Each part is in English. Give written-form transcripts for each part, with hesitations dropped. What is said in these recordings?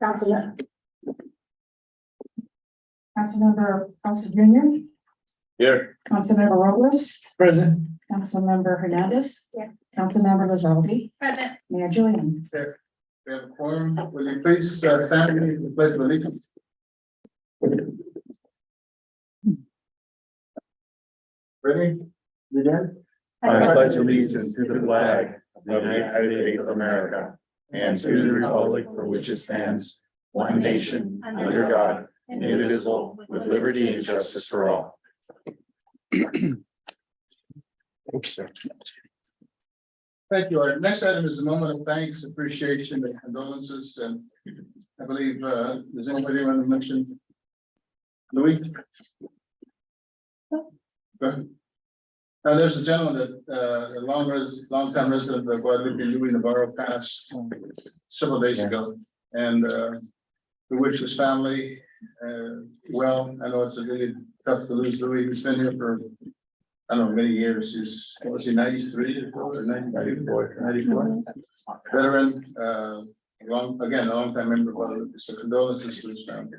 Councilmember Paulson Jr., Here. Councilmember Robles, Present. Councilmember Hernandez. Yeah. Councilmember Guadalupe, Present. Mayor Julian. There. We have a quorum. Will you please stand with me for the pledge of allegiance? Ready? Begin. I pledge allegiance to the flag of the United States of America and to the republic for which it stands, one nation, under God, indivisible, with liberty and justice for all. Thank you. Our next item is a moment of thanks, appreciation, and condolences, and I believe, does anybody want to mention? Louis? Go ahead. There's a gentleman that, long time resident of Guadalupe, Louis Navarro, passed several days ago, and, we wish his family, well. I know it's a really tough to lose Louis. He's been here for, I don't know, many years. He's, what was he, 93 or 94? Veteran, a long time member of Guadalupe, so condolences to his family.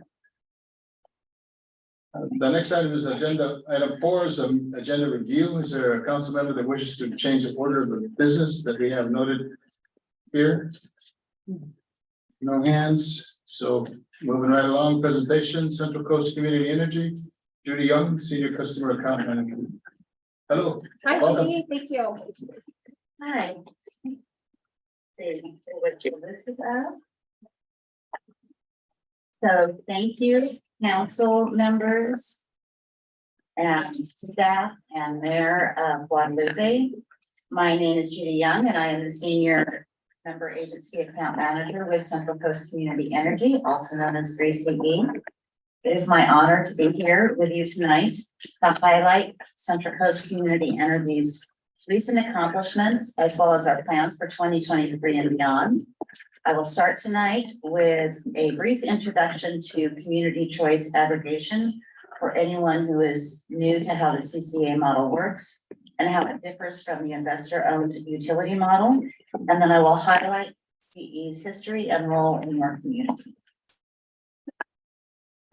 The next item is item 4 is an agenda review. Is there a council member that wishes to change the order of the business that we have noted here? No hands, so moving right along, presentation, Central Coast Community Energy, Judy Young, Senior Customer Account Manager. Hello. Hi, Welcome. Judy. Thank you. Hi. See what this is of. So thank you, council members and staff and Mayor of Guadalupe. My name is Judy Young and I am the Senior Member Agency Account Manager with Central Coast Community Energy, also known as 3CE. It is my honor to be here with you tonight to highlight Central Coast Community Energy's recent accomplishments, as well as our plans for 2023 and beyond. I will start tonight with a brief introduction to community choice aggregation for anyone who is new to how the CCA model works and how it differs from the investor-owned utility model. And then I will highlight CE's history and role in your community.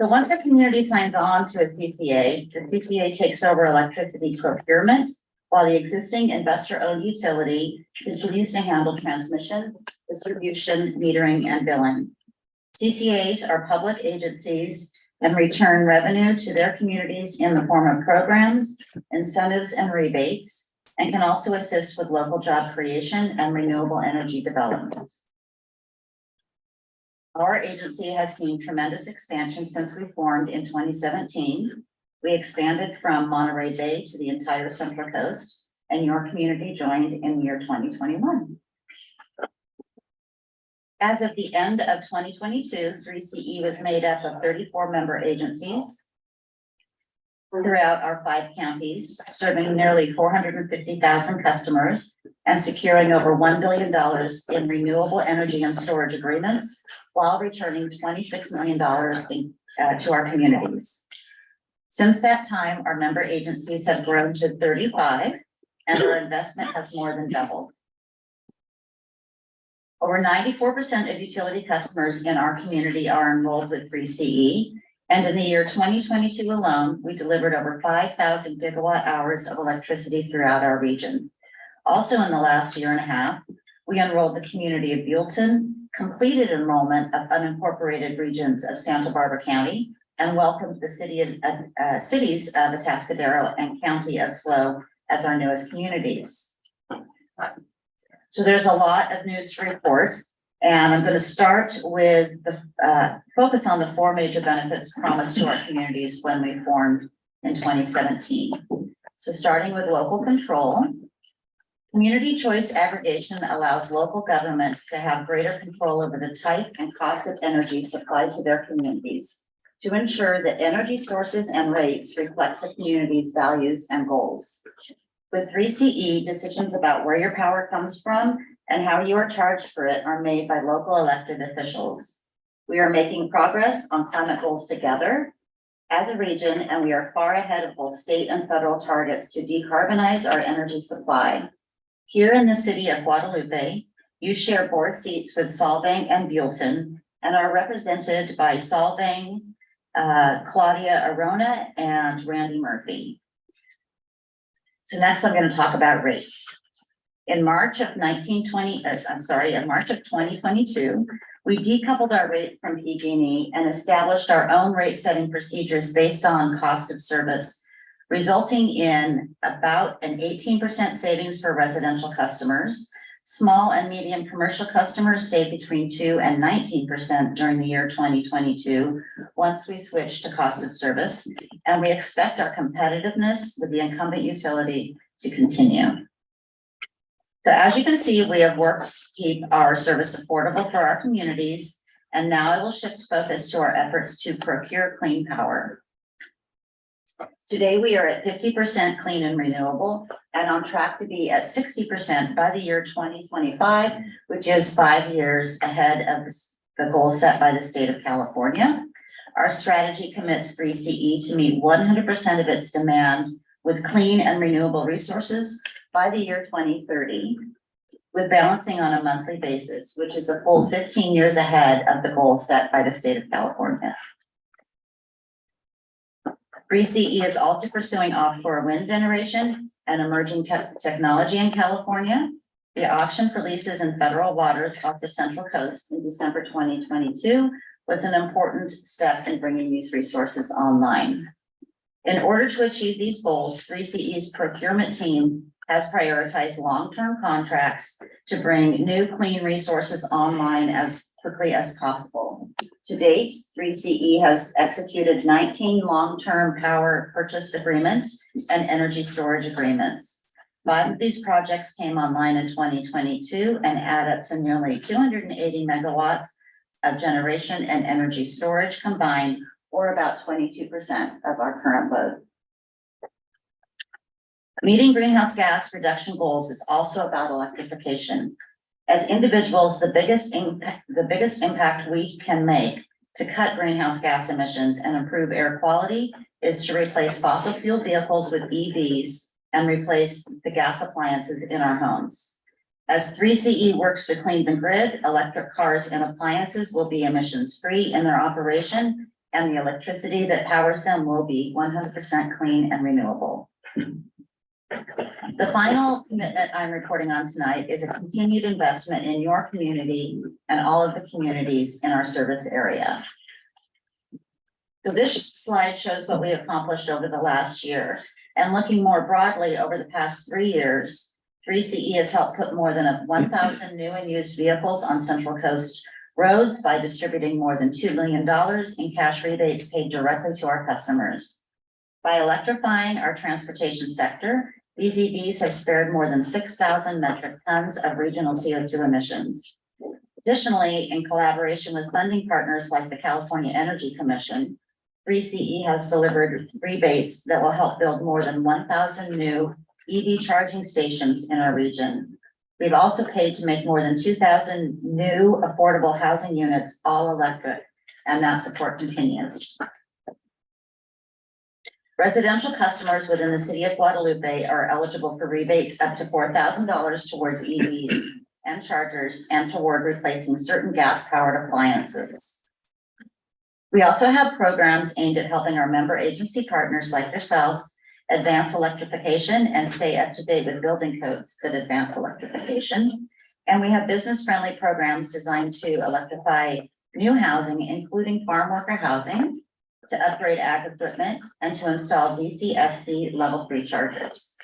So once a community signs on to a CCA, the CCA takes over electricity procurement, while the existing investor-owned utility continues to handle transmission, distribution, metering, and billing. CCAs are public agencies and return revenue to their communities in the form of programs, incentives, and rebates, and can also assist with local job creation and renewable energy development. Our agency has seen tremendous expansion since we formed in 2017. We expanded from Monterey Bay to the entire Central Coast, and your community joined in the year 2021. As of the end of 2022, 3CE was made up of 34 member agencies throughout our 5 counties, serving nearly 450,000 customers and securing over $1 billion in renewable energy and storage agreements, while returning $26 million to our communities. Since that time, our member agencies have grown to 35, and our investment has more than doubled. Over 94% of utility customers in our community are enrolled with 3CE, and in the year 2022 alone, we delivered over 5,000 gigawatt hours of electricity throughout our region. Also in the last year and a half, we enrolled the community of Buellton, completed enrollment of unincorporated regions of Santa Barbara County, and welcomed the cities of Atascadero and County of SLO as our newest communities. So there's a lot of news to report, and I'm going to start with the focus on the 4 major benefits promised to our communities when we formed in 2017. So starting with local control, community choice aggregation allows local government to have greater control over the type and cost of energy supplied to their communities, to ensure that energy sources and rates reflect the community's values and goals. With 3CE, decisions about where your power comes from and how you are charged for it are made by local elected officials. We are making progress on climate goals together as a region, and we are far ahead of both state and federal targets to decarbonize our energy supply. Here in the city of Guadalupe, you share board seats with Solvang and Buellton, and are represented by Solvang, Claudia Arona, and Randy Murphy. So next I'm going to talk about rates. In March of 2022, we decoupled our rates from PG&E and established our own rate setting procedures based on cost of service, resulting in about an 18% savings for residential customers. Small and medium commercial customers saved between 2 and 19% during the year 2022 once we switched to cost of service, and we expect our competitiveness with the incumbent utility to continue. So as you can see, we have worked to keep our service affordable for our communities, and now I will shift focus to our efforts to procure clean power. Today, we are at 50% clean and renewable and on track to be at 60% by the year 2025, which is 5 years ahead of the goal set by the state of California. Our strategy commits 3CE to meet 100% of its demand with clean and renewable resources by the year 2030, with balancing on a monthly basis, which is a full 15 years ahead of the goal set by the state of California. 3CE is also pursuing offshore wind generation and emerging technology in California. The auction for leases in federal waters off the Central Coast in December 2022 was an important step in bringing these resources online. In order to achieve these goals, 3CE's procurement team has prioritized long-term contracts to bring new clean resources online as quickly as possible. To date, 3CE has executed 19 long-term power purchase agreements and energy storage agreements. 5 of these projects came online in 2022 and add up to nearly 280 megawatts of generation and energy storage combined, or about 22% of our current load. Meeting greenhouse gas reduction goals is also about electrification. As individuals, the biggest impact we can make to cut greenhouse gas emissions and improve air quality is to replace fossil fuel vehicles with EVs and replace the gas appliances in our homes. As 3CE works to clean the grid, electric cars and appliances will be emissions-free in their operation, and the electricity that powers them will be 100% clean and renewable. The final commitment I'm reporting on tonight is a continued investment in your community and all of the communities in our service area. So this slide shows what we accomplished over the last year. And looking more broadly over the past 3 years, 3CE has helped put more than 1,000 new and used vehicles on Central Coast roads by distributing more than $2 million in cash rebates paid directly to our customers. By electrifying our transportation sector, these EVs have spared more than 6,000 metric tons of regional CO2 emissions. Additionally, in collaboration with funding partners like the California Energy Commission, 3CE has delivered rebates that will help build more than 1,000 new EV charging stations in our region. We've also paid to make more than 2,000 new affordable housing units all electric, and that support continues. Residential customers within the city of Guadalupe are eligible for rebates up to $4,000 towards EVs and chargers and toward replacing certain gas-powered appliances. We also have programs aimed at helping our member agency partners like yourselves advance electrification and stay up to date with building codes that advance electrification. And we have business-friendly programs designed to electrify new housing, including farm worker housing, to upgrade ag equipment, and to install DCFC level 3 chargers.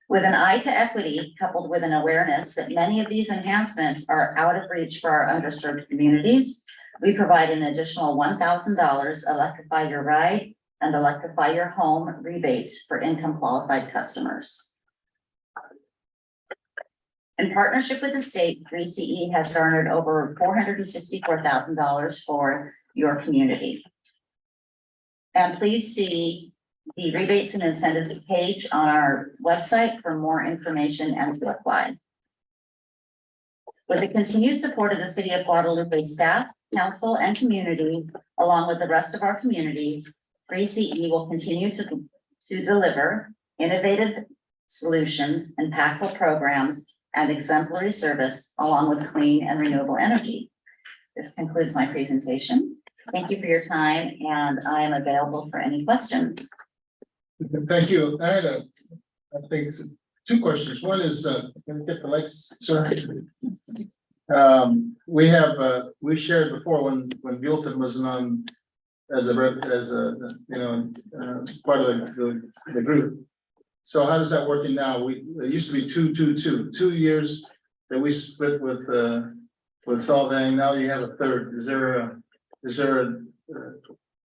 With an eye to equity, coupled with an awareness that many of these enhancements are out of reach for our underserved communities, we provide an additional $1,000 Electrify Your Ride and Electrify Your Home rebates for income qualified customers. In partnership with the state, 3CE has garnered over $464,000 for your community. And please see the rebates and incentives page on our website for more information and to apply. With the continued support of the city of Guadalupe staff, council, and community, along with the rest of our communities, 3CE will continue to deliver innovative solutions, impactful programs, and exemplary service, along with clean and renewable energy. This concludes my presentation. Thank you for your time, and I am available for any questions. Thank you. I had I think it's 2 questions. One is, can we get the lights, sir? We shared before when Buellton was on as a, part of the group. So how does that working now? It used to be 2 years that we split with Solvang. Now you have a third. Is there a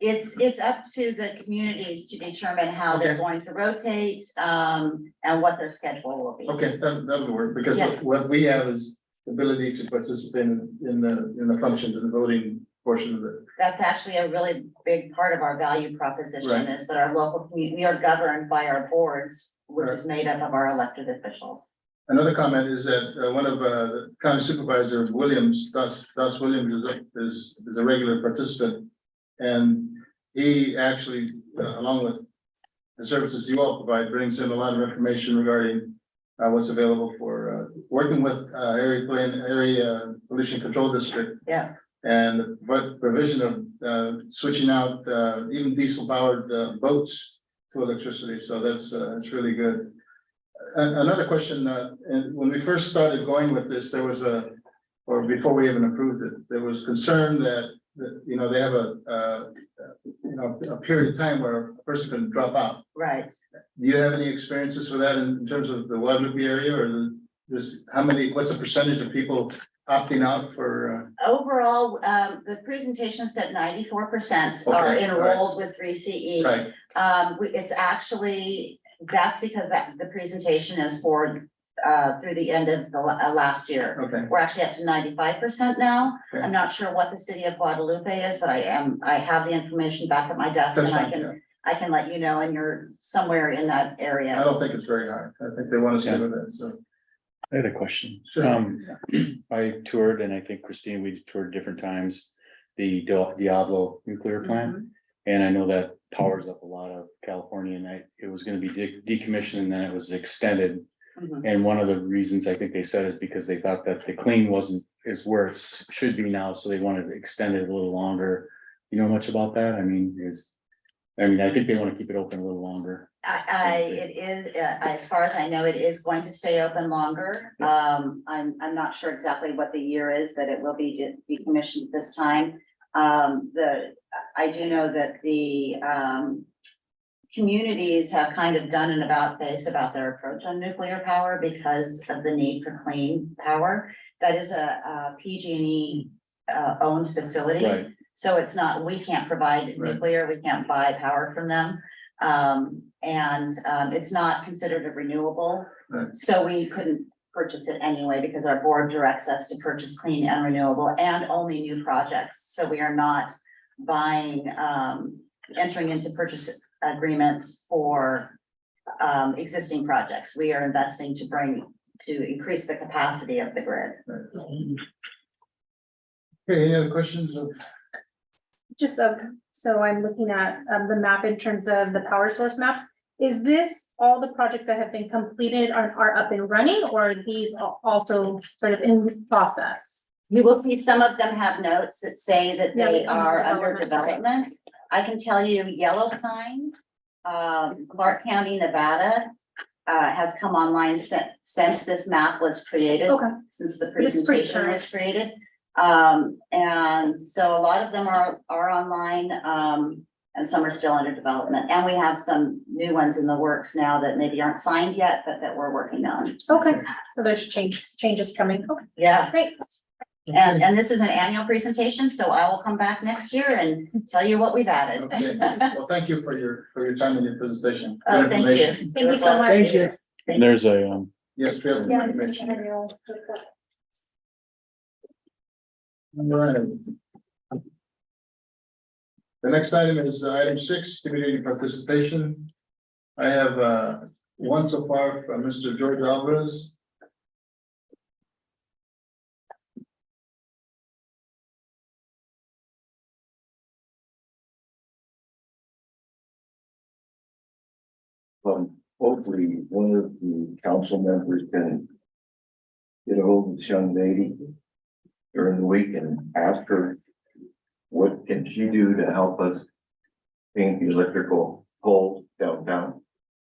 It's up to the communities to determine how they're Okay. going to rotate, and what their schedule will be. okay, that'll work, because Yeah. what we have is the ability to participate in the functions and the voting portion of it. That's actually a really big part of our value proposition Right. is that our local community, we are governed by our boards, which Right. is made up of our elected officials. Another comment is that one of the county supervisor Williams, Das Williams is a regular participant. And he actually, along with the services you all provide, brings in a lot of information regarding what's available for working with area pollution control district. Yeah. And what provision of switching out even diesel powered boats to electricity. So that's really good. Another question, and when we first started going with this, there was or before we even approved it, there was concern that they have a period of time where a person can drop out. Right. Do you have any experiences with that in terms of the Guadalupe area, or just what's the percentage of people opting out for? Overall, the presentation said 94% are Okay, enrolled with 3CE. Right, It's actually, that's because the presentation is for through the end of the last year. okay, We're actually up to 95% now. Okay. I'm not sure what the city of Guadalupe is, but I have the information back at my desk that's and fine, yeah. I can let you know, and you're somewhere in that I area. don't think it's very high. I think they want to stay with it, so. I had a question. Sure. I toured, and I think Christine, we toured different times, the Diablo nuclear plant. Mhm. And I know that powers up a lot of California, and it was gonna be decommissioned, and then it was extended. Mhm. And one of the reasons I think they said is because they thought that the clean wasn't is where it should be now, so they wanted to extend it a little longer. You know much about that? I think they want to keep it open a little longer. It is, as far as I know, it is going to stay open longer. I'm not sure exactly what the year is that it will be decommissioned this time. I do know that the, communities have kind of done an about face about their approach on nuclear power because of the need for clean power. That is a PG&E owned facility. Right. So it's not, we can't provide Right. nuclear, we can't buy power from them. It's not considered a renewable. Right. So we couldn't purchase it anyway because our board directs us to purchase clean and renewable and only new projects. So we are not buying, entering into purchase agreements for existing projects. We are investing to increase the capacity of the grid. Okay, any other questions of? Just so I'm looking at the map in terms of the power source map. Is this all the projects that have been completed are up and running, or are these also sort of in process? You will see some of them have notes that say that Yeah, they under are under development. development. I can tell you Yellow Pine, Clark County, Nevada, has come online since this map was created. Okay. Since the But it's pretty presentation was current. created. And so a lot of them are online, and some are still under development. And we have some new ones in the works now that maybe aren't signed yet, but that we're working on. Okay, so there's changes coming. Okay, Yeah. great. And this is an annual presentation, so I will come back next year and tell you what we've added. Okay, well, thank you for your time and your presentation. Oh, Your thank information. you. Thank you so much. Thank you. There's a, Yes, we have Yeah. information. All right. The next item is item 6, community participation. I have one so far from Mr. George Alvarez. Hopefully, one of the council members can get a hold of this young lady during the week and asked her what can she do to help us paint the electrical poles downtown.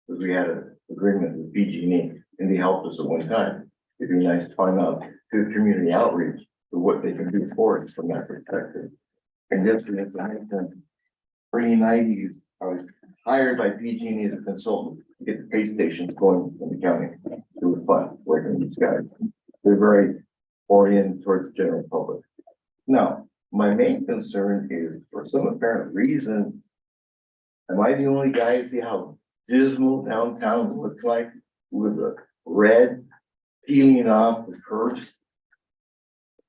Because we had an agreement with PG&E and they helped us at one time. It'd be nice to find out through community outreach to what they can do for us from that perspective. And just for information, early '90s, I was hired by PG&E as a consultant to get the pay stations going in the county. It was fun working with these guys. They're very oriented towards the general public. Now, my main concern is for some apparent reason, am I the only guy see how dismal downtown looks like with the red peeling off the curves?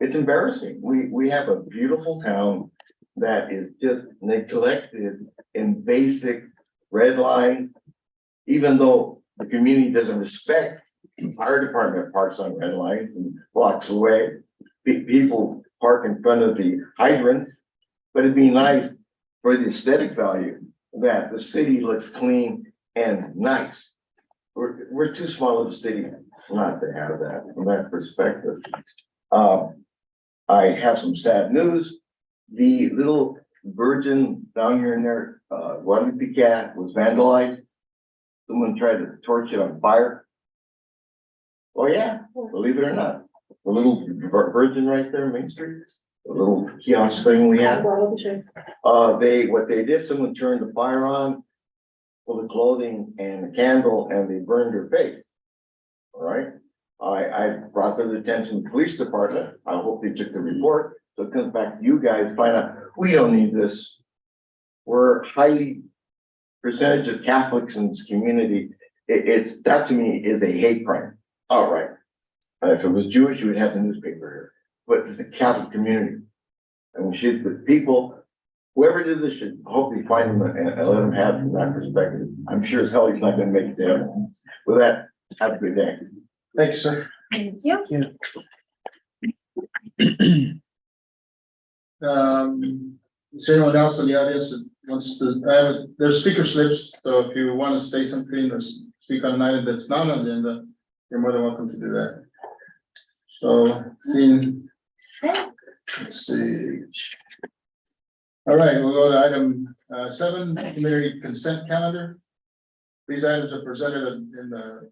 It's embarrassing. We have a beautiful town that is just neglected in basic red line, even though the community doesn't respect the fire department parks on red lines and blocks away. People park in front of the hydrants, but it'd be nice for the aesthetic value that the city looks clean and nice. We're too small of a city not to have that from that perspective. I have some sad news. The little virgin down here in there, Guadalupe cat was vandalized. Someone tried to torch it on fire. Oh yeah, believe it or not, the little virgin right there, Main Street, the little kiosk thing we have. What they did, someone turned the fire on for the clothing and the candle, and they burned her face. All right, I brought to the attention of the police department. I hope they took the report. So it comes back to you guys, find out, we don't need this. We're highly percentage of Catholics in this community. It's that to me is a hate crime. All right. If it was Jewish, you would have the newspaper here, but it's a Catholic community. And we should, the people, whoever did this should hopefully find them and let them have from that perspective. I'm sure as hell he's not gonna make it to heaven. With that, have a good day. Thanks, sir. Thank you. Is there anyone else in the audience that wants to, there's speaker slips, so if you want to say something or speak on an item that's not on the agenda, you're more than welcome to do that. So, seeing, let's see. All right, we'll go to item 7, community consent calendar. These items are presented in the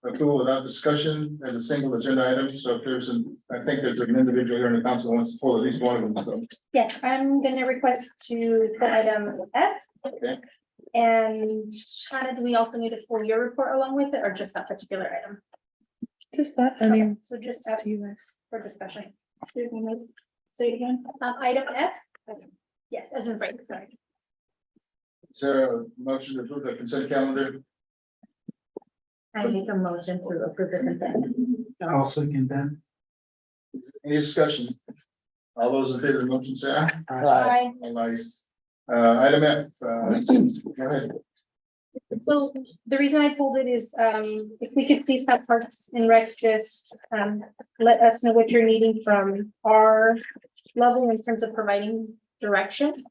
approval without discussion as a single agenda item. So if there's I think there's an individual here in the council who wants to pull at least one of them. So. Yes, I'm gonna request to pull item F. Okay. And Hannah, do we also need to pull your report along with it, or just that particular item? Just that, I mean, So just F to you guys. for discussion. Say it again. Item F. Yes, as in Frank, sorry. Is there a motion to approve the consent calendar? I make a motion to approve the consent. I'll second that. Any discussion? All those in favor of the motion say aye. Aye. All ayes. Item F, go ahead. So the reason I pulled it is, if we could please have Parks and Rec just, let us know what you're needing from our level in terms of providing direction.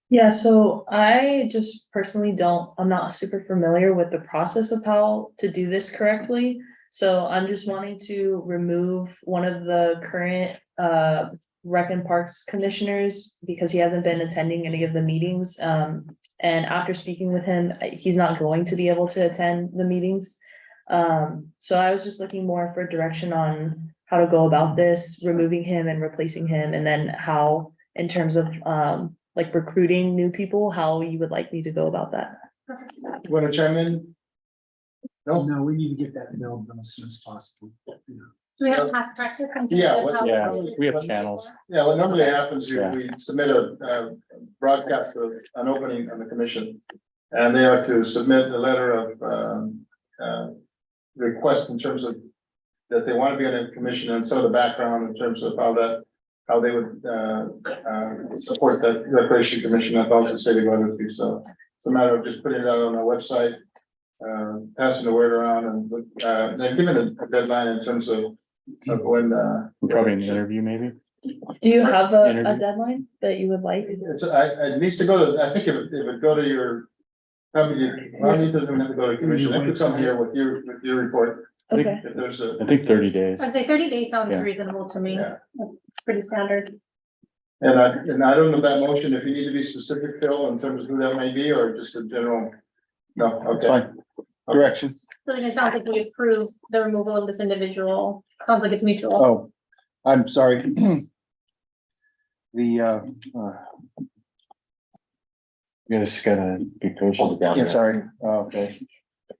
Yeah, so I just personally I'm not super familiar with the process of how to do this correctly. So I'm just wanting to remove one of the current Rec and Parks commissioners because he hasn't been attending any of the meetings. And after speaking with him, he's not going to be able to attend the meetings. So I was just looking more for direction on how to go about this, removing him and replacing him, and then how, in terms of like recruiting new people, how you would like me to go about that. Want to chime in? No, we need to get that mailed as soon as possible. Do we have past practice? Yeah, Yeah, we have channels. Yeah, what normally happens, Yeah. we submit a broadcast of an opening on the commission. And they are to submit a letter of request in terms of that they want to be on a commission and some of the background in terms of how they would support that recreation commission. I've also said they wanted to, so it's a matter of just putting it out on our website, passing the word around, and then giving a deadline in terms of when Probably an interview, maybe. Do you have a Interview. deadline that you would like? it needs to go to, I think if it go to your Probably doesn't have to go to commission, I could come here with your report, Okay, if there's a. I think 30 days. I'd say 30 days sounds Yeah. reasonable to me. Yeah. It's pretty standard. And I don't know that motion, if you need to be specific, Phil, in terms of who that may be, or just a general. No, okay. Fine. Direction. So then it sounds like we approve the removal of this individual. Sounds like it's mutual. Oh, I'm sorry. You just gotta be patient. Yeah, sorry. Oh, okay.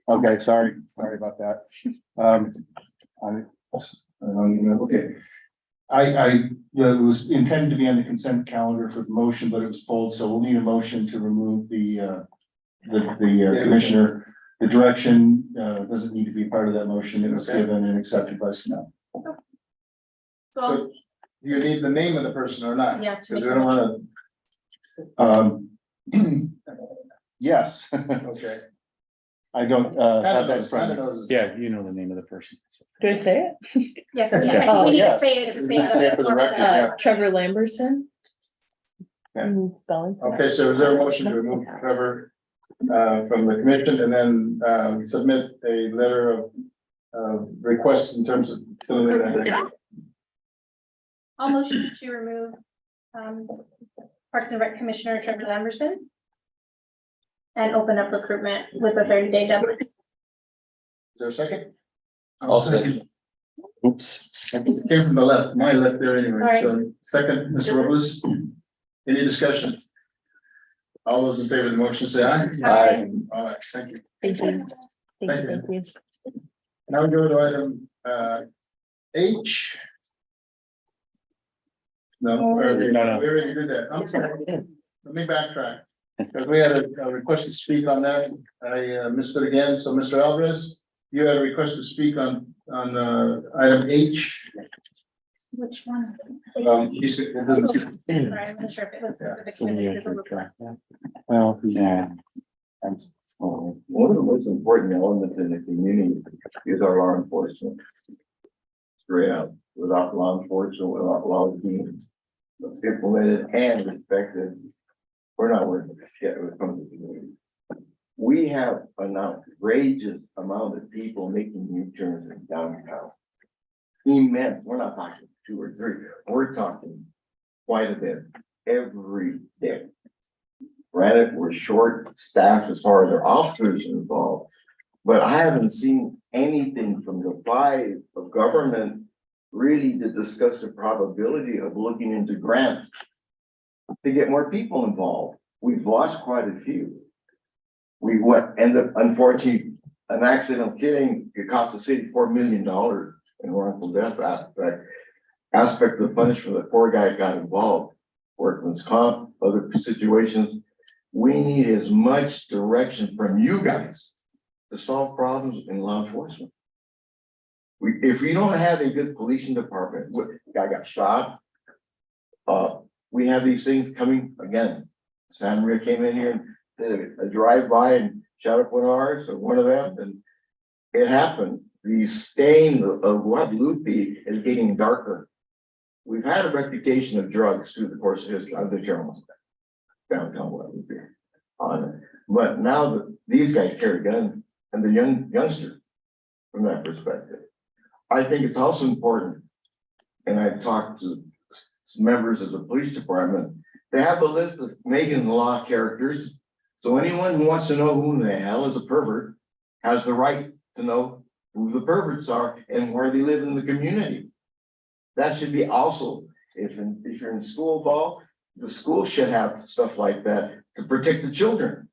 Okay, sorry about that. Okay. It was intended to be on the consent calendar for the motion, but it was pulled, so we'll need a motion to remove the commissioner. The direction, doesn't need to be part of that motion. It was given and accepted by Snell. So So do you need the name of the person or not? Yeah, to Because make we a don't wanna. Yes, Okay. I don't, have that in front of me. Kind of Yeah, you know the name of the person. do I say it? yes, Yeah. we need to yes. say it. To say Say it for the record, yeah. Trevor Lamberson. Yeah. Spelling. Okay, so is there a motion to remove Trevor from the commission and then submit a letter of request in terms of filling in that? I'll motion to remove Parks and Rec Commissioner Trevor Lamberson and open up recruitment with a 30-day deadline. Is there a second? I'll second. Oops. It came from the left, my left there anyway, Sorry. so second, Mr. Robles. Any discussion? All those in favor of the motion say aye. Aye. All right, thank you. Thank you. Thank Thank you. Now we go to item H. No, we No. already did that. I'm sorry. Let me backtrack. Because we had a request to speak on that. I missed it again. So Mr. Alvarez, you had a request to speak on item H. Which one? He said it doesn't seem. Sorry, I'm not sure if it was. Yeah. specific to this individual. Well, yeah. One of the most important elements in the community is our law enforcement. Straight out, without law enforcement, without laws being implemented and respected, we're not working shit when it comes to the community. We have an outrageous amount of people making U-turns in downtown. Immense, we're not talking 2 or 3, we're talking quite a bit every day. Granted, we're short staffed as far as our officers involved, but I haven't seen anything from the body of government really to discuss the probability of looking into grants to get more people involved. We've lost quite a few. We ended up, unfortunately, an accidental killing, it cost the city $4 million in wrongful death aspect of the punishment. The poor guy got involved, workman's comp, other situations. We need as much direction from you guys to solve problems in law enforcement. If we don't have a good policing department, guy got shot. We have these things coming again. San Maria came in here and did a drive-by and shot up one of ours, or one of them, and it happened. The stain of Guadalupe is getting darker. We've had a reputation of drugs through the course of history, other journals downtown Guadalupe. But now that these guys carry guns and the youngsters from that perspective, I think it's also important, and I've talked to members of the police department, they have a list of Megan Law characters. So anyone who wants to know who the hell is a pervert has the right to know who the perverts are and where they live in the community. That should be also, if you're in school ball, the school should have stuff like that to protect the children.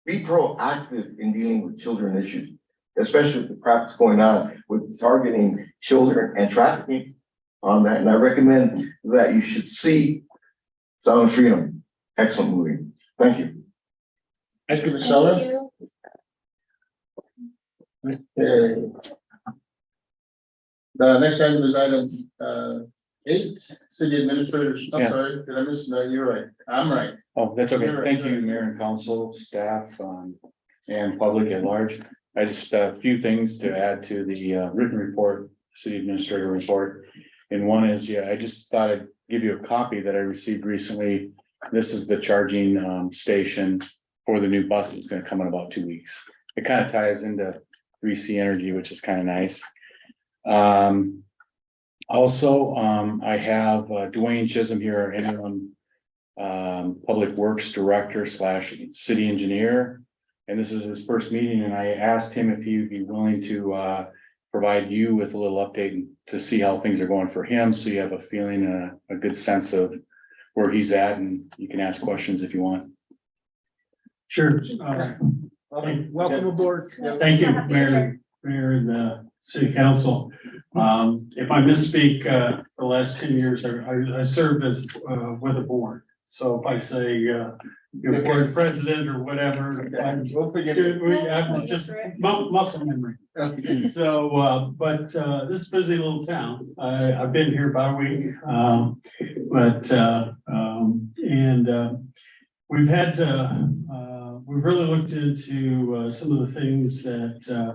Be proactive in dealing with children issues, especially with the crap that's going on with targeting children and trafficking on that. And I recommend that you should see Sound of Freedom. Excellent movie. Thank you. Thank you, Mr. Thank Alvarez. you. Okay. The next item is item 8, city administrators. I'm Yeah. sorry, did I miss that? You're right. I'm right. Oh, that's okay. You're right. Thank you, Mayor and Council, staff, and public at large. I just, a few things to add to the written report, city administrator report. And one is, I just thought I'd give you a copy that I received recently. This is the charging station for the new bus that's gonna come in about 2 weeks. It kind of ties into 3C Energy, which is kind of nice. Also, I have Dwayne Chisholm here, our interim Public Works Director / City Engineer. And this is his first meeting, and I asked him if he would be willing to provide you with a little update to see how things are going for him, so you have a feeling and a good sense of where he's at, and you can ask questions if you want. Sure. Okay, Welcome aboard. Thank you, Mayor and City Council. If I misspeak, for the last 10 years, I served as with a board. So if I say you're board president or whatever, We'll forgive you. I'm just muscle memory. So, but this is a busy little town. I've been here about a week. We've had we've really looked into some of the things that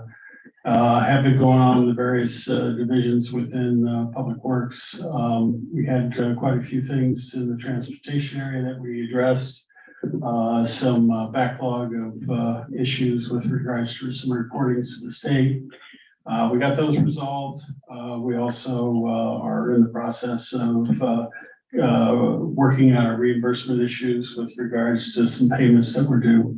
have been going on in the various divisions within Public Works. We had quite a few things in the transportation area that we addressed. Some backlog of issues with regards to some reportings to the state. We got those resolved. We also are in the process of working on our reimbursement issues with regards to some payments that were due.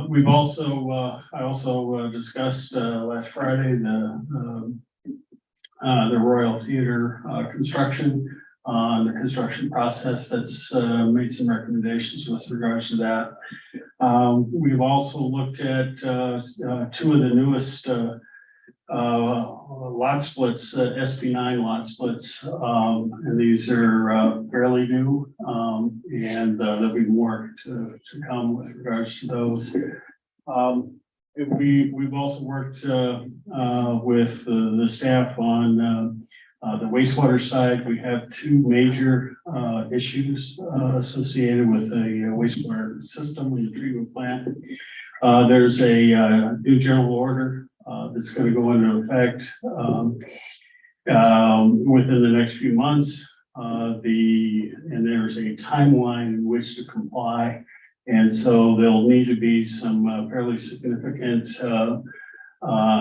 We've also, I also discussed last Friday the Royal Theater construction, the construction process that's made some recommendations with regards to that. We've also looked at 2 of the newest lot splits, SB9 lot splits, and these are fairly new, and there'll be more to come with regards to those. We've also worked with the staff on the wastewater side. We have 2 major issues associated with the wastewater system in the treatment plant. There's a new general order that's going to go into effect within the next few months. And there's a timeline in which to comply. And so there'll need to be some fairly significant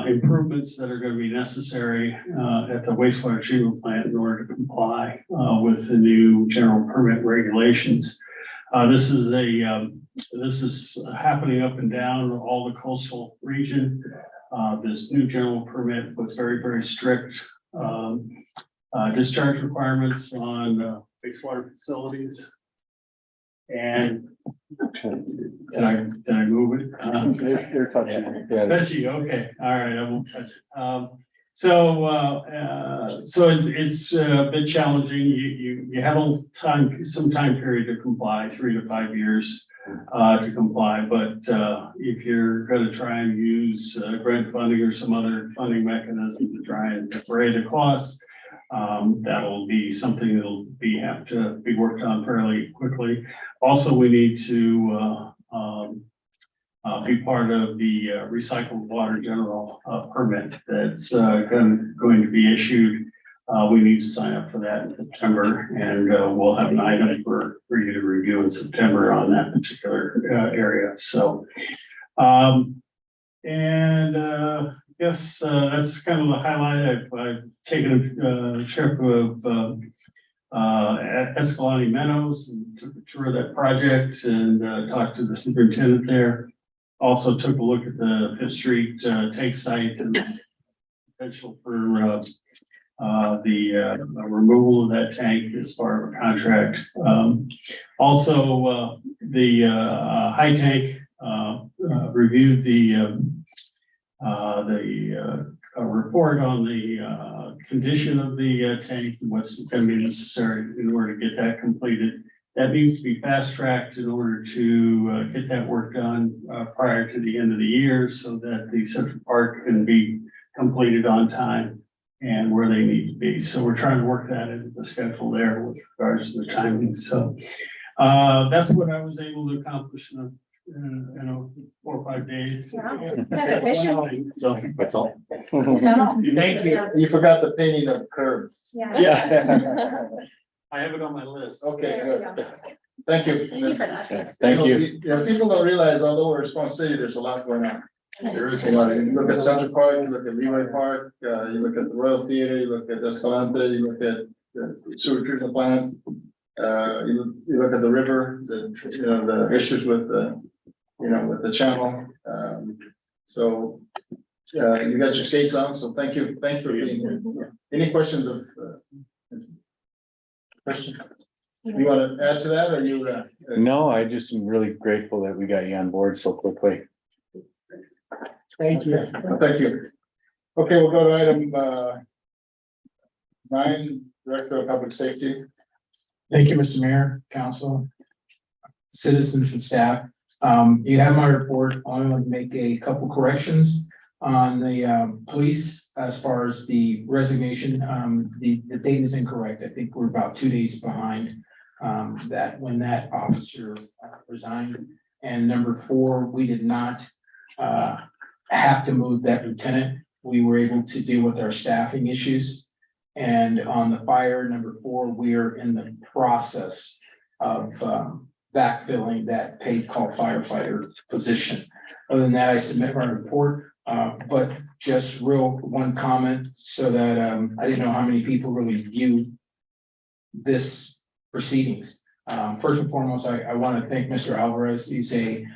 improvements that are going to be necessary at the wastewater treatment plant in order to comply with the new general permit regulations. This is happening up and down all the coastal region. This new general permit was very, very strict discharge requirements on wastewater facilities. And did I move it? You're touching. Betsy, okay, all right, I won't touch it. So it's a bit challenging. You have some time period to comply, 3 to 5 years to comply. But if you're going to try and use grant funding or some other funding mechanism to try and defray the costs, that'll be something that'll have to be worked on fairly quickly. Also, we need to be part of the recycled water general permit that's going to be issued. We need to sign up for that in September, and we'll have an item for you to review in September on that particular area. So, yes, that's kind of the highlight. I've taken a trip of Escalante Meadows and took a tour of that project and talked to the superintendent there. Also took a look at the 5th Street tank site and the potential for the removal of that tank as part of a contract. Also, the high tank reviewed the report on the condition of the tank and what's going to be necessary in order to get that completed. That needs to be fast tracked in order to get that work done prior to the end of the year so that the Central Park can be completed on time and where they need to be. So we're trying to work that into the schedule there with regards to the timing. So that's what I was able to accomplish in 4 or 5 days. Yeah. So that's all. Thank you. You forgot the painting of the curbs. Yeah. Yeah. I have it on my list. Okay, There we good. go. Thank you. Thank you for that. Thank you. People don't realize, although we're a small city, there's a lot going on. There is a lot. You look at Central Park, you look at Leeway Park, you look at the Royal Theater, you look at Escalante, you look at the sewer treatment plant. You look at the river, the issues with with the channel. So, you got your skates on, so thank you for being here. Any questions questions? You want to add to that, or you? No, I just am really grateful that we got you on board so quickly. Thank you. Thank you. Okay, we'll go to item 9, Director of Public Safety. Thank you, Mr. Mayor, council, citizens and staff. You have my report. I want to make a couple corrections on the police as far as the resignation. The date is incorrect. I think we're about 2 days behind that when that officer resigned. And number 4, we did not have to move that lieutenant. We were able to deal with our staffing issues. And on the fire, number 4, we are in the process of backfilling that paid call firefighter position. Other than that, I submit my report, but just one comment so that I didn't know how many people really view this proceedings. First and foremost, I want to thank Mr. Alvarez. He's a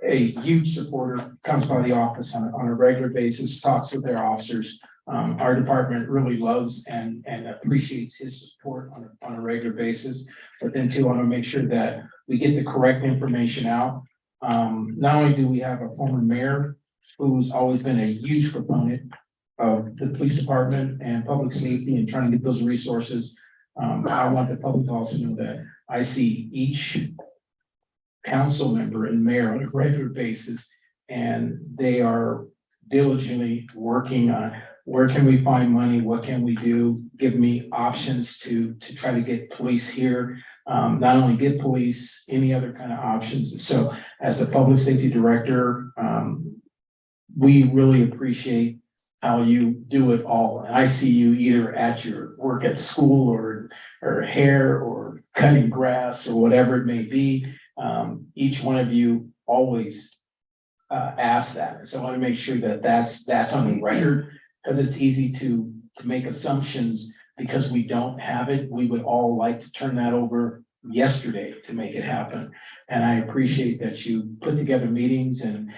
huge supporter, comes by the office on a regular basis, talks with their officers. Our department really loves and appreciates his support on a regular basis. But then too, I want to make sure that we get the correct information out. Not only do we have a former mayor who's always been a huge proponent of the police department and public safety and trying to get those resources. I want the public to also know that I see each council member and mayor on a regular basis, and they are diligently working on where can we find money, what can we do, give me options to try to get police here, not only get police, any other kind of options. So as the public safety director, we really appreciate how you do it all. And I see you either at your work at school or hair or cutting grass or whatever it may be. Each one of you always ask that. And so I want to make sure that that's on the record, because it's easy to make assumptions because we don't have it. We would all like to turn that over yesterday to make it happen. And I appreciate that you put together meetings and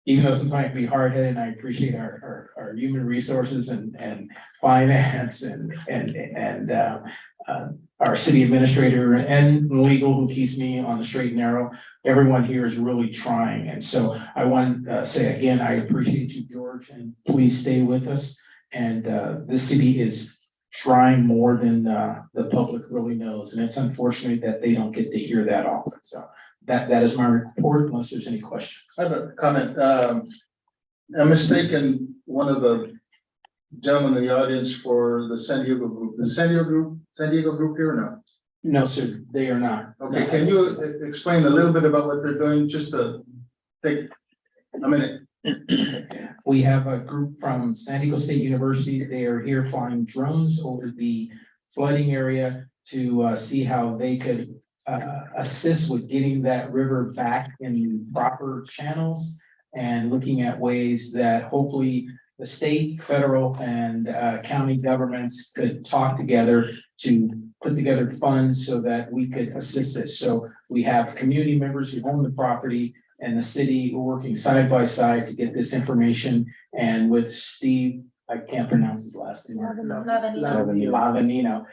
even though sometimes it can be hard-headed, I appreciate our human resources and finance and our city administrator and legal who keeps me on the straight and narrow. Everyone here is really trying. And so I want to say again, I appreciate you, George, and please stay with us. And this city is trying more than the public really knows. And it's unfortunate that they don't get to hear that often. So that is my report, unless there's any questions. I have a comment. I'm mistaken, one of the gentlemen in the audience for the San Diego group. Is San Diego group here or no? No, sir, they are not. Okay, can you explain a little bit about what they're doing? Just to take a minute. We have a group from San Diego State University. They are here flying drones over the flooding area to see how they could assist with getting that river back in proper channels and looking at ways that hopefully the state, federal, and county governments could talk together to put together funds so that we could assist this. So we have community members who own the property and the city working side by side to get this information. And with Steve, I can't pronounce his last name. Lavanino.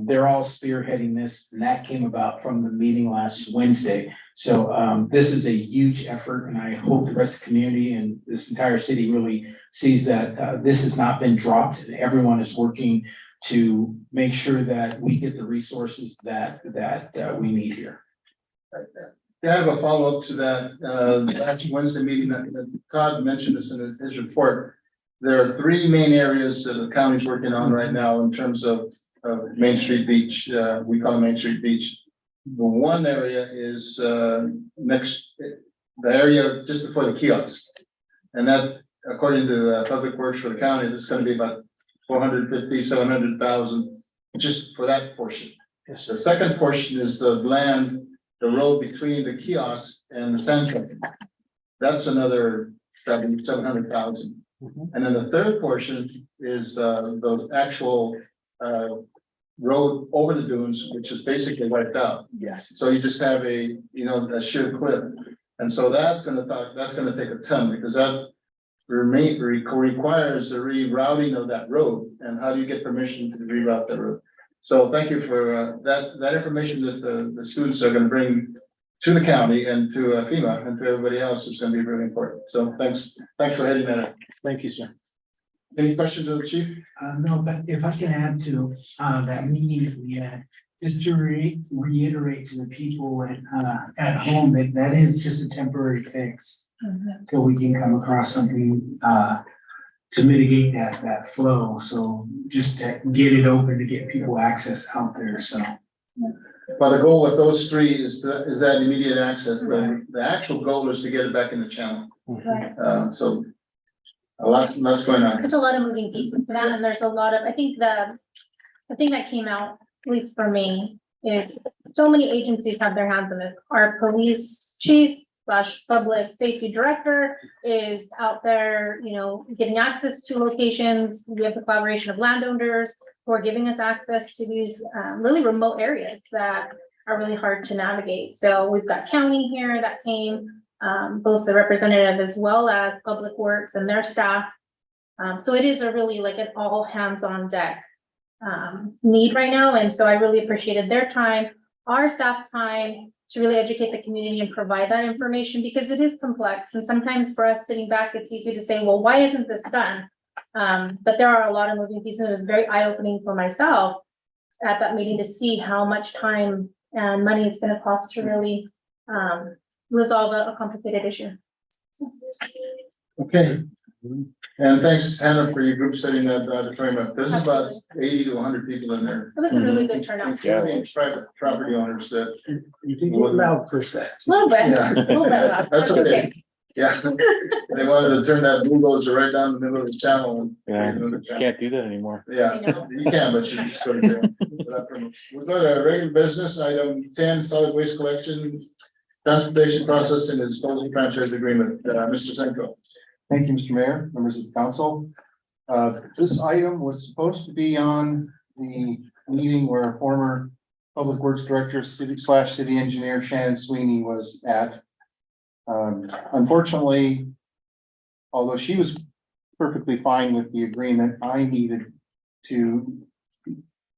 They're all spearheading this, and that came about from the meeting last Wednesday. So this is a huge effort, and I hope the rest of the community and this entire city really sees that this has not been dropped, and everyone is working to make sure that we get the resources that we need here. I have a follow-up to that. Last Wednesday meeting, that Todd mentioned this in his report. There are 3 main areas that the county's working on right now in terms of Main Street Beach. We call it Main Street Beach. The one area is the area just before the kiosk. And that, according to Public Works for the county, this is going to be about 450, 700,000 just for that portion. The second portion is the land, the road between the kiosk and the center. That's another 700,000. And then the third portion is the actual road over the dunes, which is basically wiped out. Yes. So you just have a, a sheer cliff. And so that's gonna take a ton, because that requires the rerouting of that road. And how do you get permission to reroute that road? So thank you for that information that the students are gonna bring to the county and to FEMA and to everybody else is gonna be really important. So thanks for heading that up. Thank you, sir. Any questions of the chief? No, but if I can add to, that meeting that we had, just to reiterate to the people at home that that is just a temporary fix. Till we can come across something, to mitigate that flow. So just to get it open to get people access out there, so. Well, the goal with those three is that immediate access. The actual goal is to get it back in the channel. Right. So lots going on. There's a lot of moving pieces to that, and there's a lot of, I think the thing that came out, at least for me, is so many agencies have their hands in this. Our police chief / public safety director is out there, getting access to locations. We have the collaboration of landowners who are giving us access to these really remote areas that are really hard to navigate. So we've got county here that came, both the representative as well as Public Works and their staff. So it is a really like an all hands on deck need right now. And so I really appreciated their time, our staff's time, to really educate the community and provide that information, because it is complex. And sometimes for us sitting back, it's easy to say, well, why isn't this done? But there are a lot of moving pieces. It was very eye-opening for myself at that meeting to see how much time and money it's going to cost to really resolve a complicated issue. So. Okay. And thanks, Hannah, for your group setting that auditorium up. There's about 80 to 100 people in there. It was a really good turnout. Including private property owners that. You think you're loud per se. A little bit, Yeah. a little bit loud. That's okay. Yeah, they wanted to turn that bulldozer right down the middle of the channel. And Can't do that anymore. Yeah, you can, but you just go to jail. We'll go to regular business, item 10, solid waste collection, transportation processing and disposal franchise agreement. Mr. Senko. Thank you, Mr. Mayor, members of the council. This item was supposed to be on the meeting where former Public Works Director, city engineer Shannon Sweeney was at. Unfortunately, although she was perfectly fine with the agreement, I needed to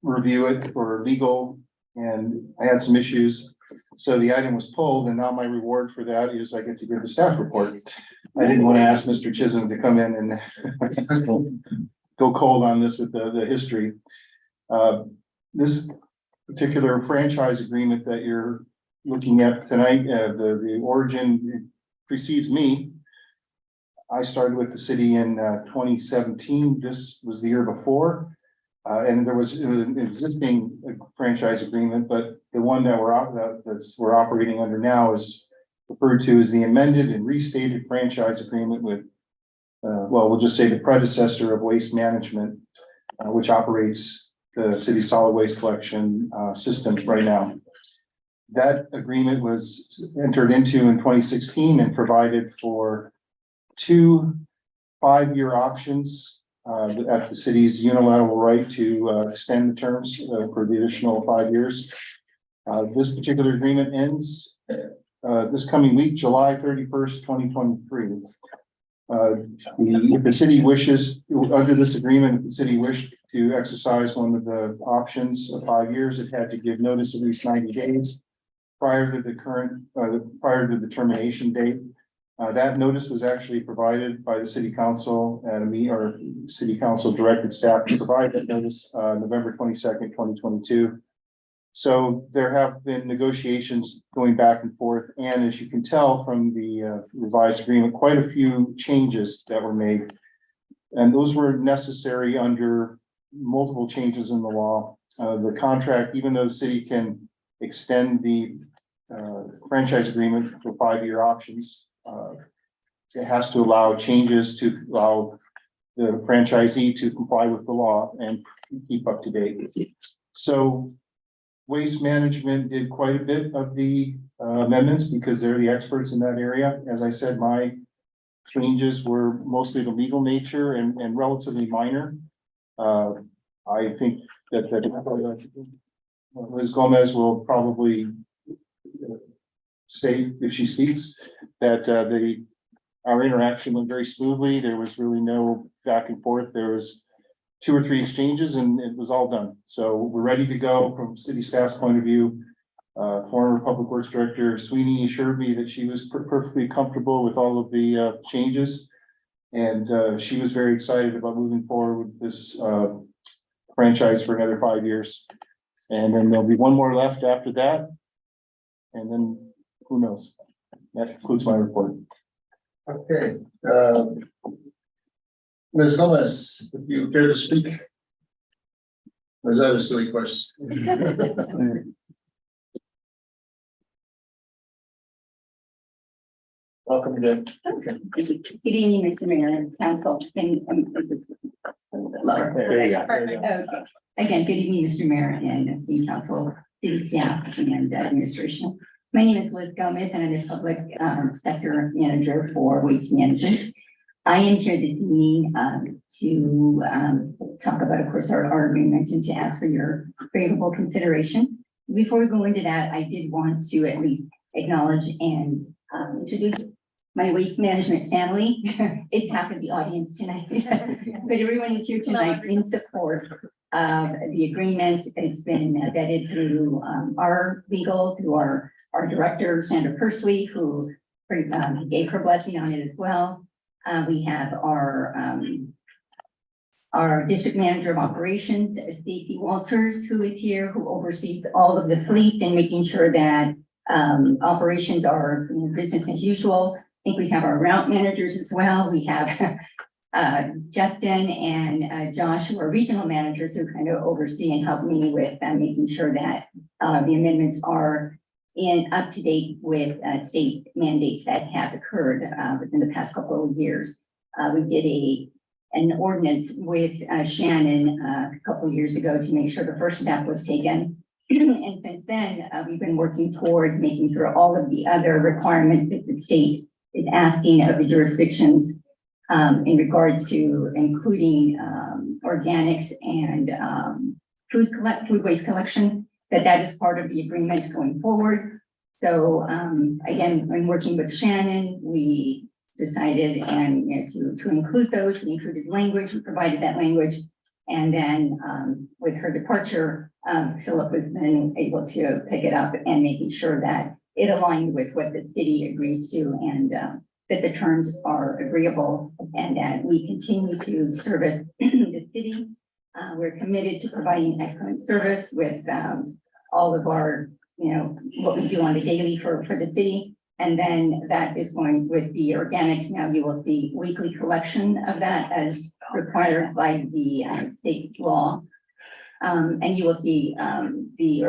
review it for legal, and I had some issues. So the item was pulled, and now my reward for that is I get to give the staff report. I didn't want to ask Mr. Chisholm to come in and go cold on this with the history. This particular franchise agreement that you're looking at tonight, the origin precedes me. I started with the city in 2017. This was the year before. And it was an existing franchise agreement, but the one that we're operating under now is referred to as the amended and restated franchise agreement with, well, we'll just say the predecessor of Waste Management, which operates the city solid waste collection system right now. That agreement was entered into in 2016 and provided for 2 5-year options at the city's unilateral right to extend the terms for the additional 5 years. This particular agreement ends this coming week, July 31st, 2023. If the city wishes, under this agreement, if the city wished to exercise one of the options of 5 years, it had to give notice at least 90 days prior to the termination date. That notice was actually provided by the city council and city council directed staff to provide that notice November 22nd, 2022. So there have been negotiations going back and forth, and as you can tell from the revised agreement, quite a few changes that were made. And those were necessary under multiple changes in the law. The contract, even though the city can extend the franchise agreement for 5-year options, it has to allow changes to allow the franchisee to comply with the law and keep up to date. So Waste Management did quite a bit of the amendments because they're the experts in that area. As I said, my changes were mostly the legal nature and relatively minor. I think that Ms. Gomez will probably say, if she speaks, that our interaction went very smoothly. There was really no back and forth. There was 2 or 3 exchanges and it was all done. So we're ready to go from city staff's point of view. Former Public Works Director Sweeney assured me that she was perfectly comfortable with all of the changes. And she was very excited about moving forward with this franchise for another 5 years. And then there'll be one more left after that. And then who knows? That concludes my report. Okay, Ms. Gomez, if you care to speak? Or is that a silly question? Welcome again. Okay. Good evening, Mr. Mayor and Council. There you go. Okay. Again, good evening, Mr. Mayor and City Council, City staff and administration. My name is Liz Gomez and I'm the Public Sector Manager for Waste Management. I am here this evening to talk about, of course, our agreement and to ask for your favorable consideration. Before we go into that, I did want to at least acknowledge and introduce my waste management family. It's half of the audience tonight, but everyone is here tonight in support of the agreement. It's been vetted through our legal, through our director, Sandra Persley, who gave her blessing on it as well. We have our district manager of operations, Stacy Walters, who is here, who oversees all of the fleet and making sure that operations are business as usual. I think we have our route managers as well. We have Justin and Josh, who are regional managers, who kind of oversee and help me with making sure that the amendments are up to date with state mandates that have occurred within the past couple of years. We did an ordinance with Shannon a couple of years ago to make sure the first step was taken. And since then, we've been working toward making sure all of the other requirements that the state is asking of the jurisdictions in regards to including organics and food waste collection, that is part of the agreement going forward. So again, when working with Shannon, we decided to include those. We included language, we provided that language. And then with her departure, Philip was then able to pick it up and making sure that it aligned with what the city agrees to and that the terms are agreeable and that we continue to service the city. We're committed to providing excellent service with all of our, what we do on the daily for the city. And then that is going with the organics. Now you will see weekly collection of that as required by the state law. And you will see the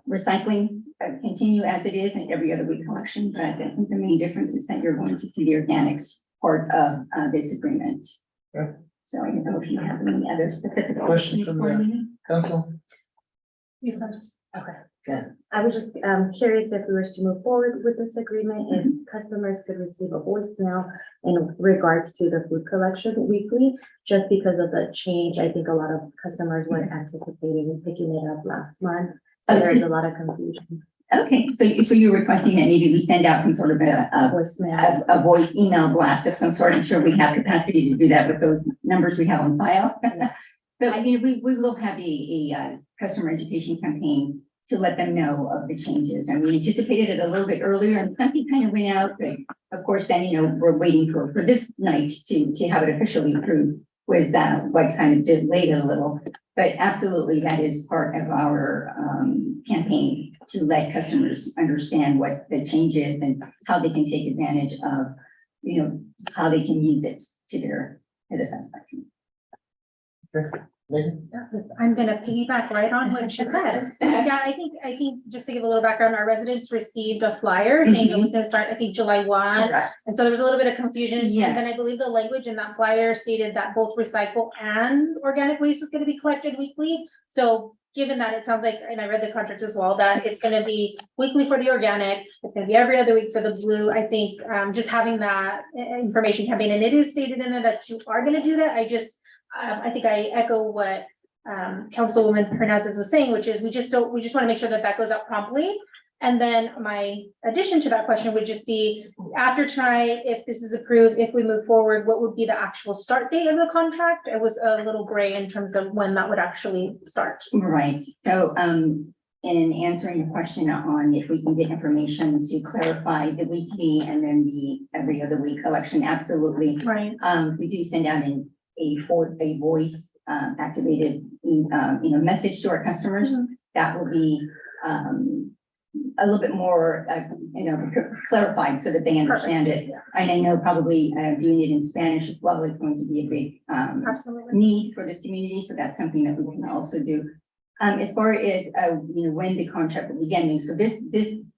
recycling continue as it is in every other week collection. But I think the main difference is that you're going to see the organics part of this agreement. Okay. So I don't know if you have any other specific Question questions from for the me. council? You first. Okay. I was just curious if we were to move forward with this agreement, if customers could receive a voicemail in regards to the food collection weekly, just because of the change. I think a lot of customers were anticipating picking it up last month. So there's a lot of confusion. Okay, so you're requesting that maybe we send out some sort of a Voicemail. a voice email blast of some sort. I'm sure we have capacity to do that with those numbers we have on file. But I mean, we will have a customer education campaign to let them know of the changes. And we anticipated it a little bit earlier and something kind of went out, but of course, then, we're waiting for this night to have it officially approved with what kind of delayed it a little. But absolutely, that is part of our campaign to let customers understand what the change is and how they can take advantage of, how they can use it to their satisfaction. I'm gonna piggyback right on what you said. Yeah, I think just to give a little background, our residents received a flyer saying it was gonna start, I think, July 1. Correct. And so there was a little bit of confusion. Yeah. And then I believe the language in that flyer stated that both recycle and organic waste was gonna be collected weekly. So given that it sounds like, and I read the contract as well, that it's gonna be weekly for the organic, it's gonna be every other week for the blue, I think, just having that information campaign, and it is stated in there that you are gonna do that, I just, I think I echo what Councilwoman Hernandez was saying, which is we just wanna make sure that that goes out promptly. And then my addition to that question would just be, after tonight, if this is approved, if we move forward, what would be the actual start date of the contract? It was a little gray in terms of when that would actually start. Right, so, in answering your question on if we can get information to clarify the weekly and then the every other week election, absolutely. Right. We do send out a voice, activated, message to our customers. That will be, a little bit more, clarified so that they understand it. And I know probably doing it in Spanish as well is going to be a big Absolutely. need for this community, so that's something that we can also do. As far as, when the contract will begin, so this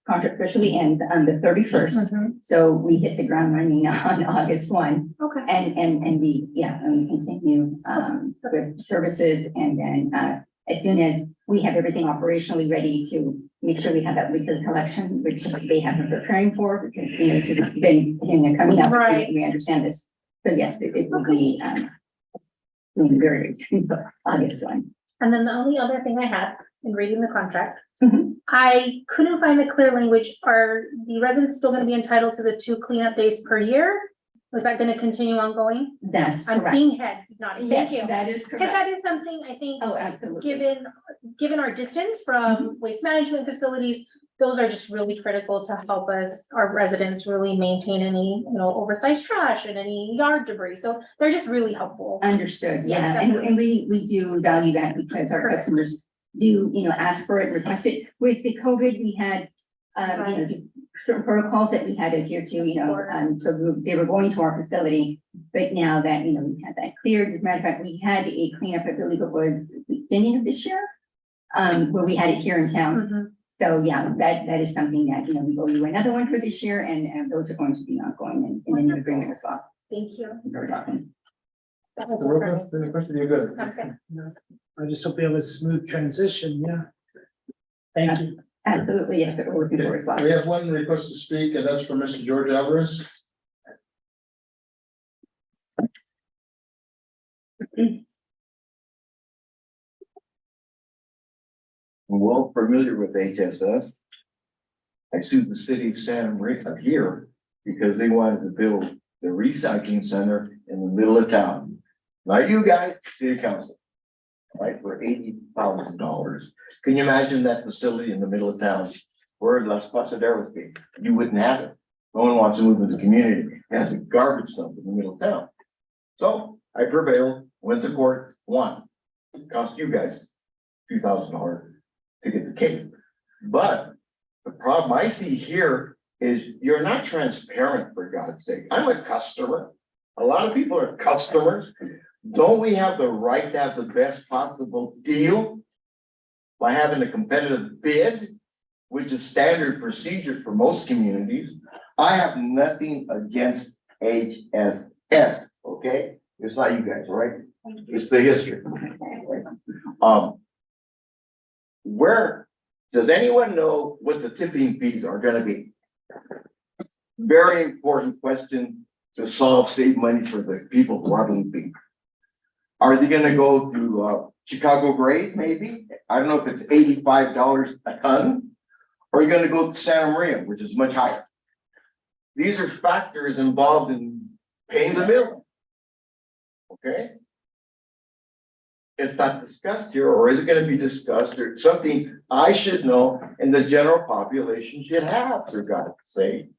contract officially ends on the 31st. So we hit the ground running on August 1. Okay. And we continue with services, and then as soon as we have everything operationally ready to make sure we have that weekly collection, which they have been preparing for, because it's been coming up. Right. We understand this. So yes, it will be very soon, August 1. And then the only other thing I had in reading the contract, Mhm. I couldn't find the clear language. Are the residents still gonna be entitled to the 2 cleanup days per year? Was that gonna continue ongoing? That's I'm correct. seeing heads nodding. Thank Yes, you. that is Because correct. that is something I think, Oh, absolutely. given our distance from waste management facilities, those are just really critical to help us, our residents, really maintain any, oversized trash and any yard debris. So they're just really helpful. Understood, Yeah, yeah, and we do value that because our Correct. customers do, ask for it, request it. With the COVID, we had, certain protocols that we had to adhere to, so they were going to our facility. But now that, we had that cleared, as a matter of fact, we had a cleanup, I believe it was the beginning of this year, where we had it here in town. Mhm. So, yeah, that is something that, we will do another one for this year, and those are going to be ongoing in the new agreement as well. Thank you. Very welcome. That was it for me. Any question? You're good. Okay. I just hope we have a smooth transition, yeah. Thank you. Absolutely, yes, that we're looking for as well. We have one request to speak, and that's from Mr. George Alvarez. I'm well familiar with HSS. I sued the city of Santa Maria here because they wanted to build the recycling center in the middle of town. Not you guys, city council, right, for $80,000. Can you imagine that facility in the middle of town where Las Pasaderas would be? You wouldn't have it. No one wants to move into the community. It has a garbage dump in the middle of town. So I prevailed, went to court, won. It cost you guys $2,000 to get the case. But the problem I see here is you're not transparent, for God's sake. I'm a customer. A lot of people are customers. Don't we have the right to have the best possible deal by having a competitive bid, which is standard procedure for most communities? I have nothing against HSS, okay? It's not you guys, right? It's the history. Where, does anyone know what the tipping fees are gonna be? Very important question to solve, save money for the people of Guadalupe. Are they gonna go through Chicago grade, maybe? I don't know if it's $85 a ton. Or are you gonna go to Santa Maria, which is much higher? These are factors involved in paying the bill. Okay? It's not discussed here, or is it gonna be discussed, or something I should know and the general population should have, for God's sake?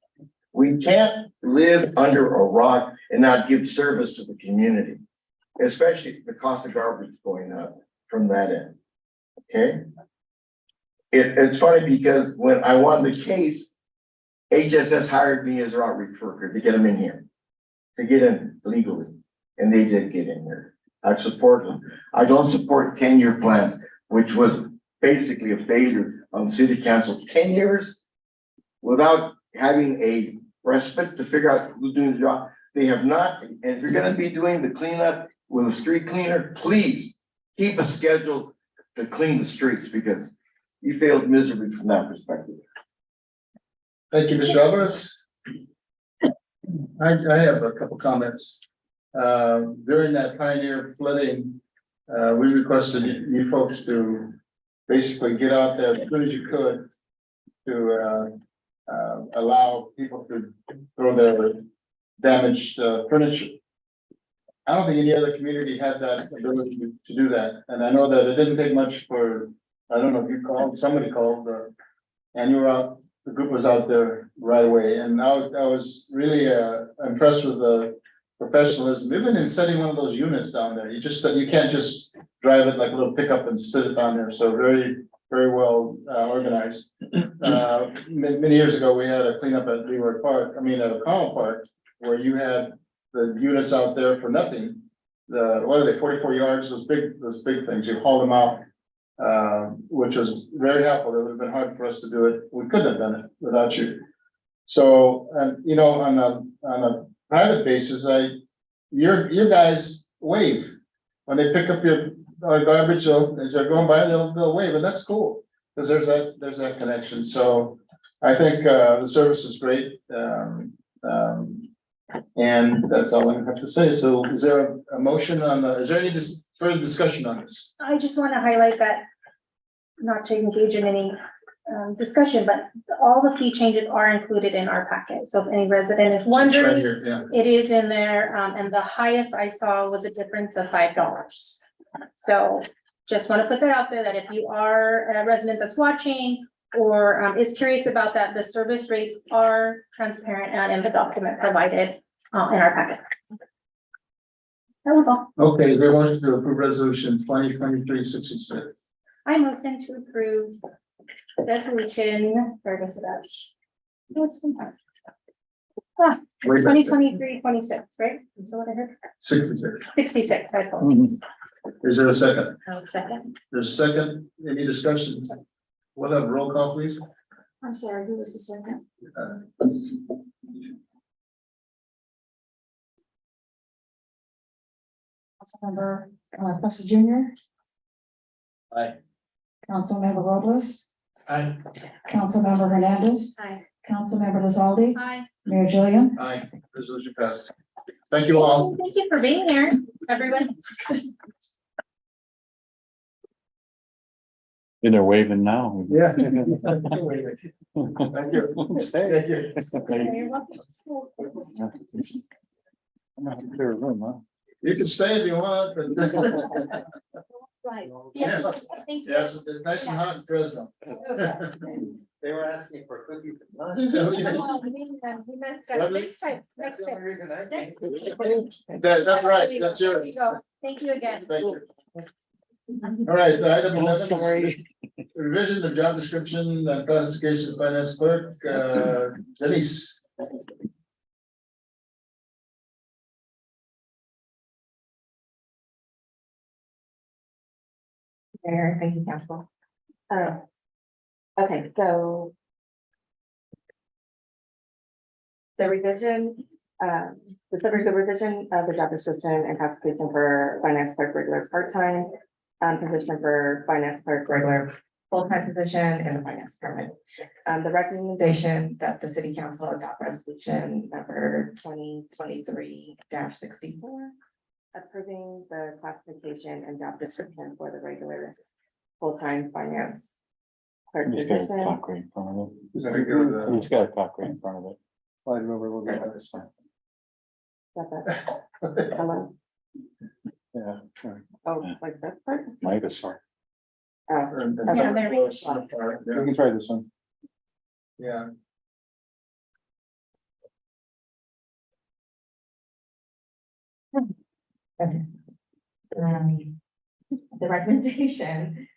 We can't live under a rock and not give service to the community, especially the cost of garbage going up from that end, okay? It's funny because when I won the case, HSS hired me as their outreach worker to get them in here, to get in legally, and they did get in here. I support them. I don't support 10-year plan, which was basically a failure on city council. 10 years without having a respite to figure out who's doing the job. They have not, and if you're gonna be doing the cleanup with a street cleaner, please keep a schedule to clean the streets because you failed miserably from that perspective. Thank you, Mr. Alvarez. I have a couple comments. During that Pioneer flooding, we requested you folks to basically get out there as soon as you could to allow people to throw their damaged furniture. I don't think any other community had that ability to do that, and I know that it didn't take much for, I don't know if you called, somebody called, and you were out, the group was out there right away, and I was really impressed with the professionalism, even in setting one of those units down there. You can't just drive it like a little pickup and sit it down there, so very, very well organized. Many years ago, we had a cleanup at Leeward Park, at O'Connell Park, where you had the units out there for nothing. What are they, 44 yards, those big things, you haul them out. Which was very helpful. It would have been hard for us to do it. We couldn't have done it without you. So, on a private basis, your guys wave when they pick up our garbage. As they're going by, they'll wave, and that's cool because there's that connection. So, I think the service is great, and that's all I have to say. So, is there a motion on is there any further discussion on this? I just want to highlight that, not to engage in any discussion, but all the fee changes are included in our packet. So if any resident is It's right wondering, here, yeah. it is in there, and the highest I saw was a difference of $5. So just want to put that out there, that if you are a resident that's watching or is curious about that, the service rates are transparent and in the document provided in our packet. That was all. Okay, is there a motion to approve resolution 2023-66? I move then to approve resolution, where was it at? What's the one? Ah, 2023-26, right? So what I heard, 66. 66, I apologize. Is there a second? Second. There's a second. Any discussion? We'll have a roll call, please. I'm sorry, who was the second? Councilmember Plessis Junior. Aye. Councilmember Robles, Aye. Councilmember Hernandez, Aye. Councilmember Lizaldi, Aye. Mayor Jillian. Aye, resolution passes. Thank you all. Thank you for being here, everyone. And they're waving now. Yeah. Thank you. Thank you. You're welcome. Clear room, huh? You can stay if you want, but. Right. Yeah. Thank you. Yeah, it's nice and hot in Fresno. They were asking for cookies. Well, we messed up. Next time, next time. That's right, that's There yours. you go. Thank you again. Thank you. All right, item 11 is sorry. revision of job description and classification of finance clerk, Denise. Mayor, thank you, council. Okay, so the revision, the revision of the job description and classification for finance clerk regular part-time, position for finance clerk regular full-time position in the finance department. The recommendation that the city council adopt resolution number 2023-64, approving the classification and job description for the regular full-time finance clerk He's got a position. clock right in front of Is that good? it. He's got a clock right in front of it. Slide it over a little bit, that's fine. Hello? Yeah. Oh, like that part? Might have sorry. Oh, Yeah, there we go. We can try this one. Yeah. okay. The recommendation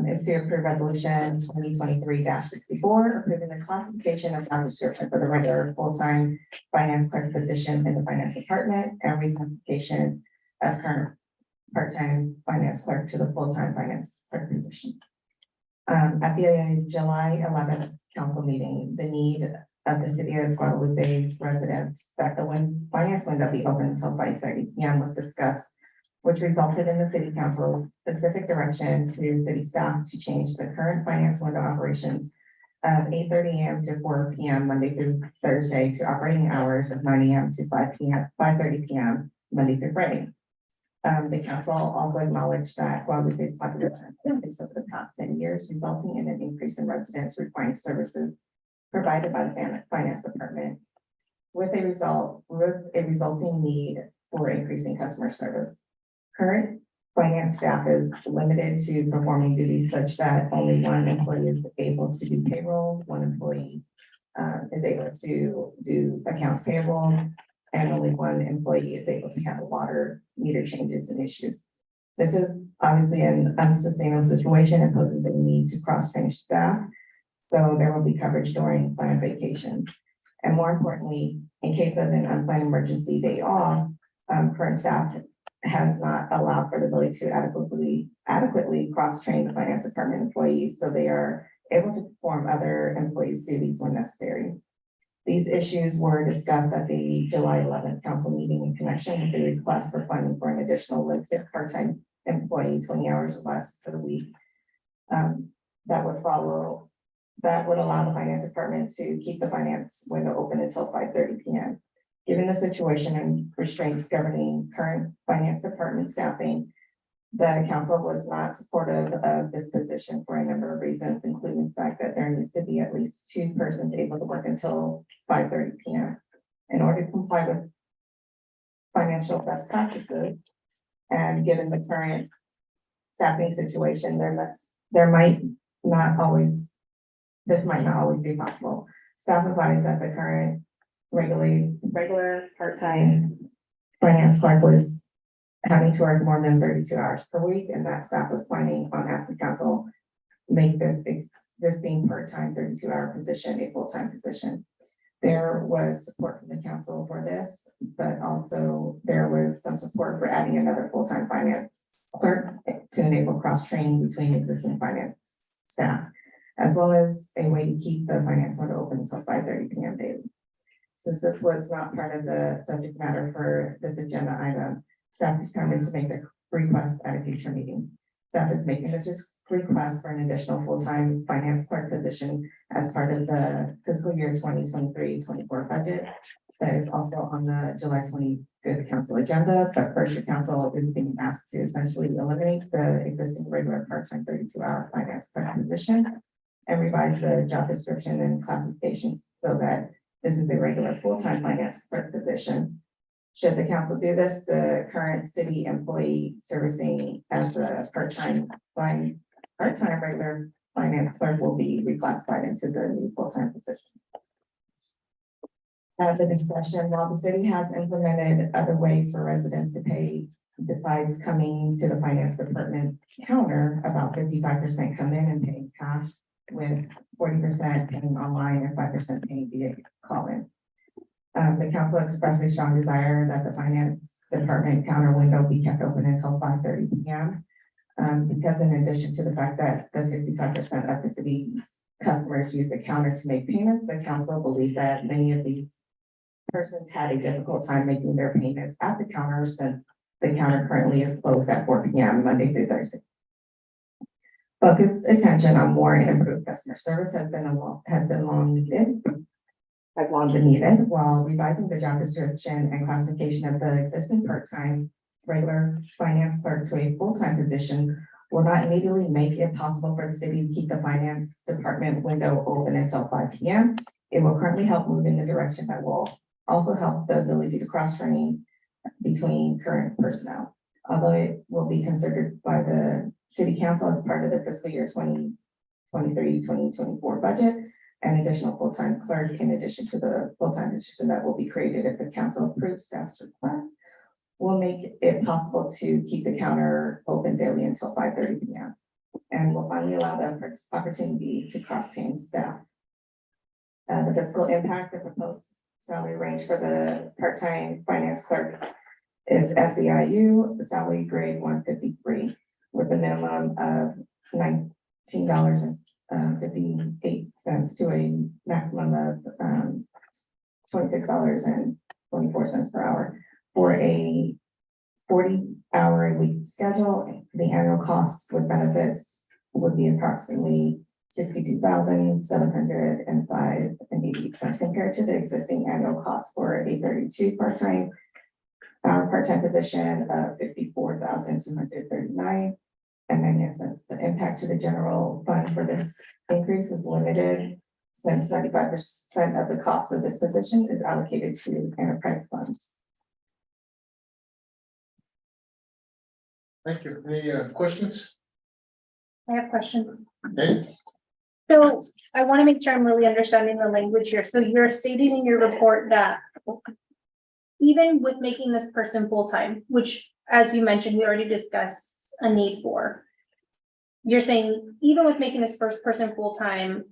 is to approve resolution 2023-64, approving the classification of job description for the regular full-time finance clerk position in the finance department and reclassification of current part-time finance clerk to the full-time finance clerk position. At the July 11th council meeting, the need of the city of Guadalupe's residents that the finance window be open until 5:30 p.m. was discussed which resulted in the city council specific direction to city staff to change the current finance window operations of 8:30 a.m. to 4 p.m. Monday through Thursday to operating hours of 9 a.m. to 5:30 p.m. Monday through Friday. The council also acknowledged that Guadalupe's population increased over the past 10 years, resulting in an increase in residents requiring services provided by the finance department, with a resulting need for increasing customer service. Current finance staff is limited to performing duties such that only one employee is able to do payroll, one employee is able to do accounts payable, and only one employee is able to handle water meter changes and issues. This is obviously an unsustainable situation and poses a need to cross-train staff, so there will be coverage during planned vacations. And more importantly, in case of an unplanned emergency day off, current staff has not allowed for the ability to adequately cross-train the finance department employees, so they are able to perform other employees' duties when necessary. These issues were discussed at the July 11th council meeting in connection with the request for funding for an additional limited part-time employee, 20 hours or less for the week. That would allow the finance department to keep the finance window open until 5:30 p.m. Given the situation and restraints governing current finance department staffing, the council was not supportive of this position for a number of reasons, including the fact that there needs to be at least 2 persons able to work until 5:30 p.m. In order to comply with financial best practices, and given the current staffing situation, this might not always be possible. Staff advised that the current regular part-time finance clerk was having to work more than 32 hours per week, and that staff was planning on asking council make this existing part-time 32-hour position a full-time position. There was support from the council for this, but also there was some support for adding another full-time finance clerk to enable cross-training between existing finance staff, as well as a way to keep the finance window open until 5:30 p.m. daily. Since this was not part of the subject matter for this agenda item, staff determined to make the request at a future meeting. Staff is making this request for an additional full-time finance clerk position as part of the fiscal year 2023-24 budget. That is also on the July 25th council agenda, but first the council is being asked to essentially eliminate the existing regular part-time 32-hour finance clerk position and revise the job description and classifications so that this is a regular full-time finance clerk position. Should the council do this, the current city employee servicing as a part-time regular finance clerk will be reclassified into the new full-time position. The discussion, while the city has implemented other ways for residents to pay besides coming to the finance department counter, about 55% come in and pay cash, with 40% paying online and 5% paying via call-in. The council expressed a strong desire that the finance department counter window be kept open until 5:30 p.m. Because in addition to the fact that the 55% of the city's customers use the counter to make payments, the council believed that many of these persons had a difficult time making their payments at the counter since the counter currently is closed at 4 p.m. Monday through Thursday. Focused attention on more and improved customer service has long been needed, while revising the job description and classification of the existing part-time regular finance clerk to a full-time position will not immediately make it possible for the city to keep the finance department window open until 5 p.m. It will currently help move in the direction that will also help the ability to cross-train between current personnel. Although it will be considered by the city council as part of the fiscal year 2023-2024 budget, an additional full-time clerk in addition to the full-time position that will be created if the council approves staff's request will make it possible to keep the counter open daily until 5:30 p.m. and will finally allow the opportunity to cross-train staff. The fiscal impact of the proposed salary range for the part-time finance clerk is SEIU, salary grade 153, with a minimum of $19.58 to a maximum of $26.24 per hour, for a 40-hour-a-week schedule. The annual cost with benefits would be approximately $62,705.88 compared to the existing annual cost for a 32 part-time position of $54,239. And then, yes, that's the impact to the general fund for this increase is limited, since 95% of the cost of this position is allocated to enterprise funds. Thank you. Any questions? I have questions. Okay, So I want to make sure I'm really understanding the language here. So you're stating in your report that even with making this person full-time, which, as you mentioned, we already discussed a need for, you're saying even with making this first person full-time,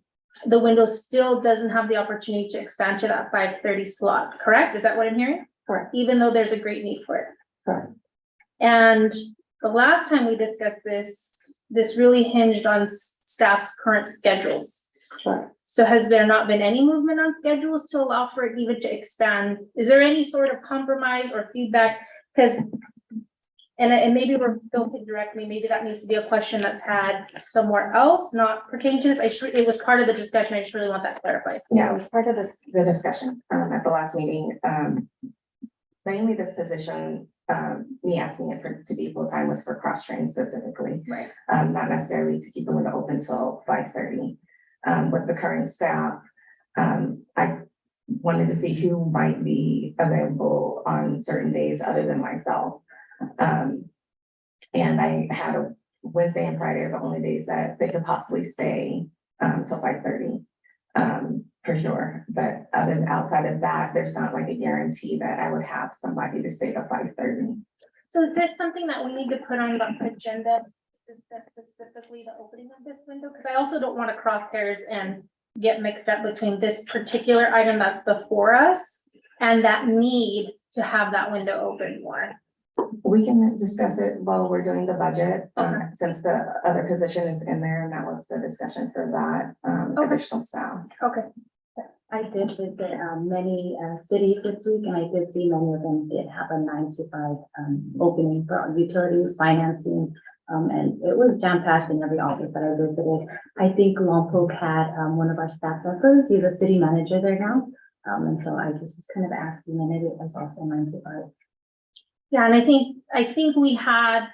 the window still doesn't have the opportunity to expand to that 5:30 slot, correct? Is that what I'm hearing? Correct. Even though there's a great need for it. Correct. And the last time we discussed this really hinged on staff's current schedules. Correct. So has there not been any movement on schedules to allow for it even to expand? Is there any sort of compromise or feedback? Because, and maybe we're built it directly, maybe that needs to be a question that's had somewhere else, not pertaining to this. It was part of the discussion. I just really want that clarified. Yeah, it was part of the discussion at the last meeting. Mainly this position, me asking it to be full-time was for cross-training specifically. Right. Not necessarily to keep the window open till 5:30. With the current staff, I wanted to see who might be available on certain days other than myself. And I had a Wednesday and Friday are the only days that they could possibly stay till 5:30. For sure, but outside of that, there's not like a guarantee that I would have somebody to stay till 5:30. So is this something that we need to put on the agenda? Is that specifically the opening of this window? Because I also don't want to cross hairs and get mixed up between this particular item that's before us and that need to have that window open more. We can discuss it while we're doing the budget, since the other position is in there, and that was the discussion for that additional staff. Okay. I did visit many cities this week, and I did see many of them did have a 9 to 5 opening for utilities, financing, and it was jam-packed in every office that I visited. I think Lompoc had one of our staff members, he's a city manager there now, and so I just was kind of asking, and it was also 9 to 5. Yeah, and I think we had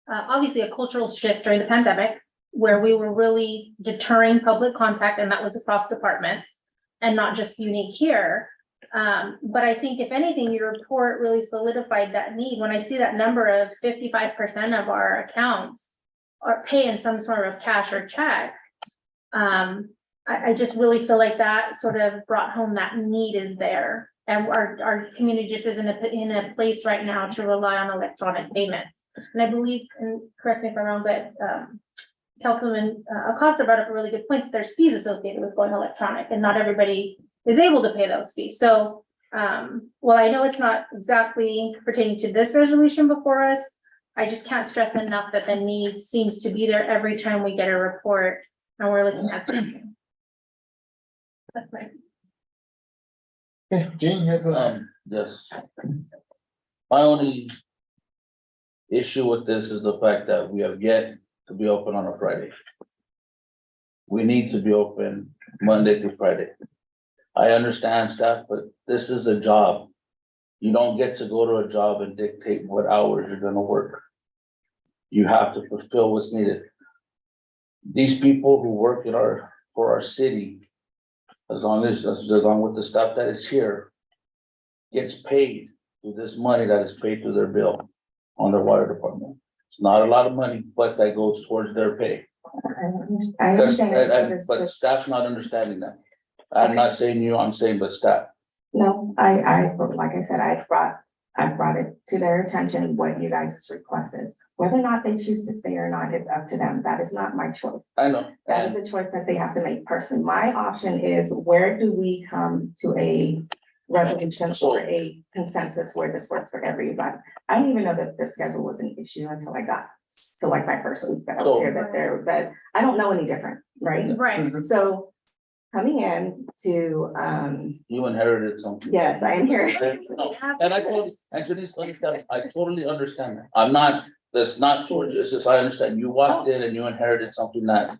obviously a cultural shift during the pandemic where we were really deterring public contact, and that was across departments and not just unique here. But I think if anything, your report really solidified that need. When I see that number of 55% of our accounts are paying some sort of cash or check, I just really feel like that sort of brought home that need is there. And our community just isn't in a place right now to rely on electronic payments. And I believe, and correct me if I'm wrong, but Councilman Acosta brought up a really good point, that there's fees associated with going electronic and not everybody is able to pay those fees. So while I know it's not exactly pertaining to this resolution before us, I just can't stress enough that the need seems to be there every time we get a report and we're looking at something. That's right. Okay, Gene, you have, Yes. My only issue with this is the fact that we have yet to be open on a Friday. We need to be open Monday through Friday. I understand staff, but this is a job. You don't get to go to a job and dictate what hours you're gonna work. You have to fulfill what's needed. These people who work for our city, along with the staff that is here, gets paid with this money that is paid to their bill on their water department. It's not a lot of money, but that goes towards their pay. I understand. But staff's not understanding that. I'm not saying you, I'm saying but staff. No, like I said, I brought it to their attention what you guys' request is. Whether or not they choose to stay or not, it's up to them. That is not my choice. I know. That is a choice that they have to make personally. My option is, where do we come to a resolution or a consensus where this works for everybody? I don't even know that the schedule was an issue until I got to like my first week that I was here, that I don't know any different, right? Right. So coming in to, You inherited something. yes, I am here. And I totally, and Janice, understand, I totally understand that. I'm not, that's not towards you, it's just I understand. You walked in and you inherited something that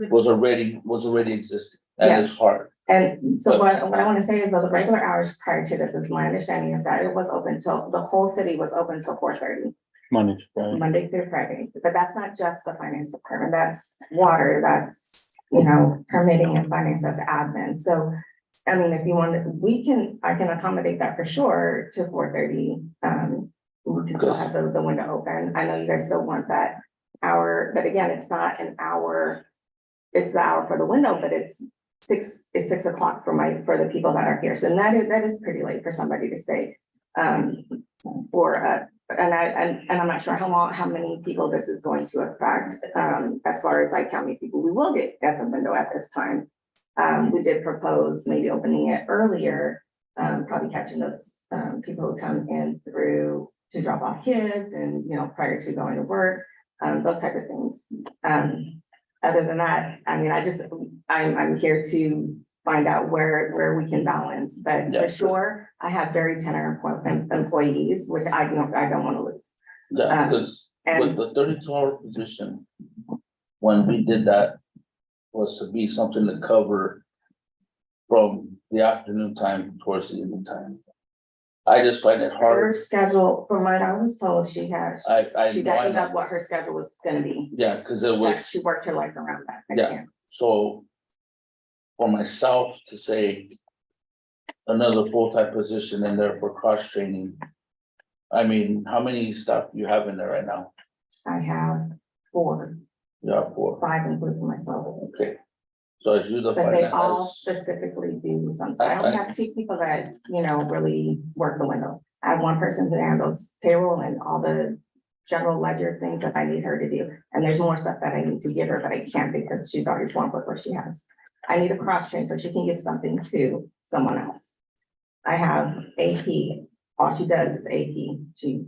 was already existing, and it's hard. And so what I want to say is that the regular hours prior to this is my understanding is that it was open till, the whole city was open till 4:30. Monday through Friday, but that's not just the finance department, that's water, that's, you know, permitting and finance, that's admin, so. I mean, if you want, I can accommodate that for sure to 4:30, we can still have the window open, I know you guys still want that hour, but again, it's not an hour. It's the hour for the window, but it's 6 o'clock for the people that are here, so that is pretty late for somebody to stay. And I'm not sure how many people this is going to affect, as far as like how many people we will get at the window at this time. We did propose maybe opening it earlier, probably catching those, people who come in through to drop off kids and, you know, prior to going to work, those type of things. Other than that, I mean, I'm here to find out where we can balance, but for sure, I have very tenured employees, which I don't want to lose. Yeah, because with the 32-hour position, when we did that, was to be something to cover from the afternoon time towards the evening time. I just find it Her hard. schedule, from what I was told, she got know. what her schedule was gonna be. Yeah, because it That was, she worked her life around that. Yeah. so for myself to say another full-time position in there for cross-training, I mean, how many staff do you have in there right now? I have 4, You have 4. 5 including myself. Okay. So as you But they all define specifically do some, so I only have 2 people that, you know, really work the window. I have 1 person who handles payroll and all the general ledger things that I need her to do. And there's more stuff that I need to give her, but I can't because she's already swamped with what she has. I need a cross train so she can give something to someone else. I have AP, all she does is AP. She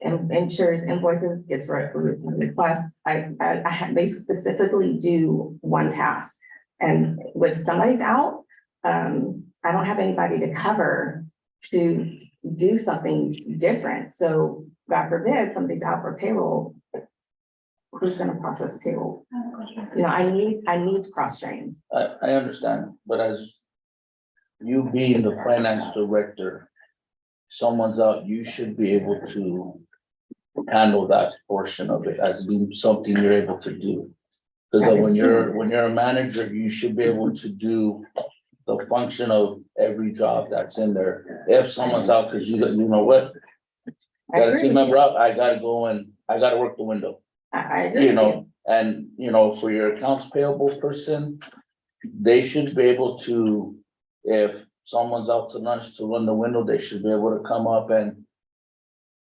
ensures invoices, gets requests. They specifically do one task. And with somebody's out, I don't have anybody to cover to do something different. So God forbid, somebody's out for payroll. Who's gonna process payroll? You know, I need cross train. I understand, but as you being the finance director, someone's out, you should be able to handle that portion of it as being something you're able to do. Because when you're a manager, you should be able to do the function of every job that's in there. If someone's out, because you know what? Got a team member out, I gotta go and I gotta work the window. I agree. You know, and you know, for your accounts payable person, they should be able to, if someone's out to lunch to run the window, they should be able to come up and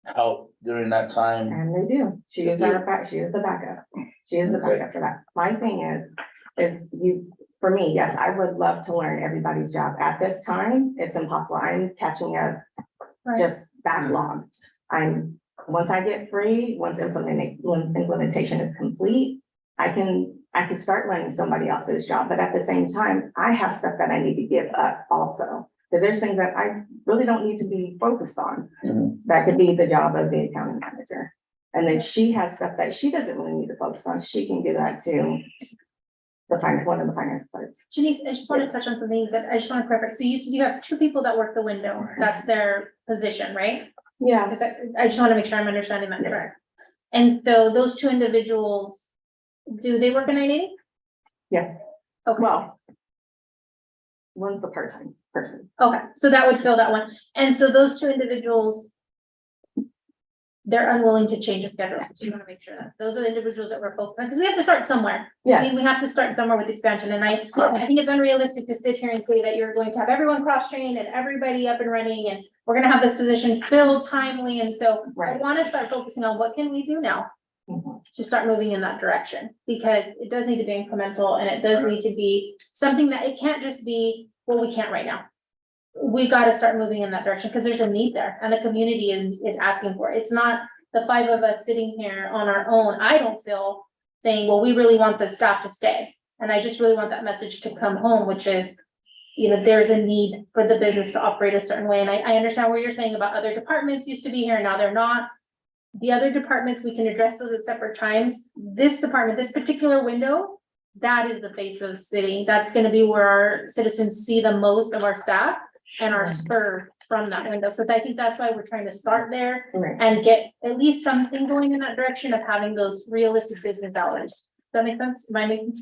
help during that time. And they do. She is the backup. She is the backup for that. My thing is for me, yes, I would love to learn everybody's job. At this time, it's impossible. I'm catching up, just backlog. Once I get free, once implementation is complete, I can start learning somebody else's job, but at the same time, I have stuff that I need to give up also. Because there's things that I really don't need to be focused on. That could be the job of the accounting manager. And then she has stuff that she doesn't really need to focus on. She can do that too. One of the finance clerks. Janice, I just want to touch on some things that I just want to clarify. So you said you have 2 people that work the window. That's their position, right? Yeah. I just want to make sure I'm understanding that correct. And so those 2 individuals, do they work a 980? Yeah. Okay. Well, one's the part-time person. Okay, so that would fill that one. And so those 2 individuals, they're unwilling to change the schedule. You want to make sure that those are the individuals that we're focused on, because we have to start somewhere. I mean, we have to start somewhere with expansion. And I think it's unrealistic to sit here and say that you're going to have everyone cross-trained and everybody up and running, and we're going to have this position filled timely. And so I want to start focusing on what can we do now to start moving in that direction, because it does need to be incremental, and it does need to be something that it can't just be, well, we can't right now. We got to start moving in that direction because there's a need there and the community is asking for it. It's not the 5 of us sitting here on our own. I don't feel saying, well, we really want the staff to stay. And I just really want that message to come home, which is, there's a need for the business to operate a certain way. And I understand what you're saying about other departments used to be here, now they're not. The other departments, we can address those at separate times. This department, this particular window, that is the face of the city. That's gonna be where our citizens see the most of our staff and are served from that window. So I think that's why we're trying to start there Right. and get at least something going in that direction of having those realistic business hours. Does that make sense? Am I making?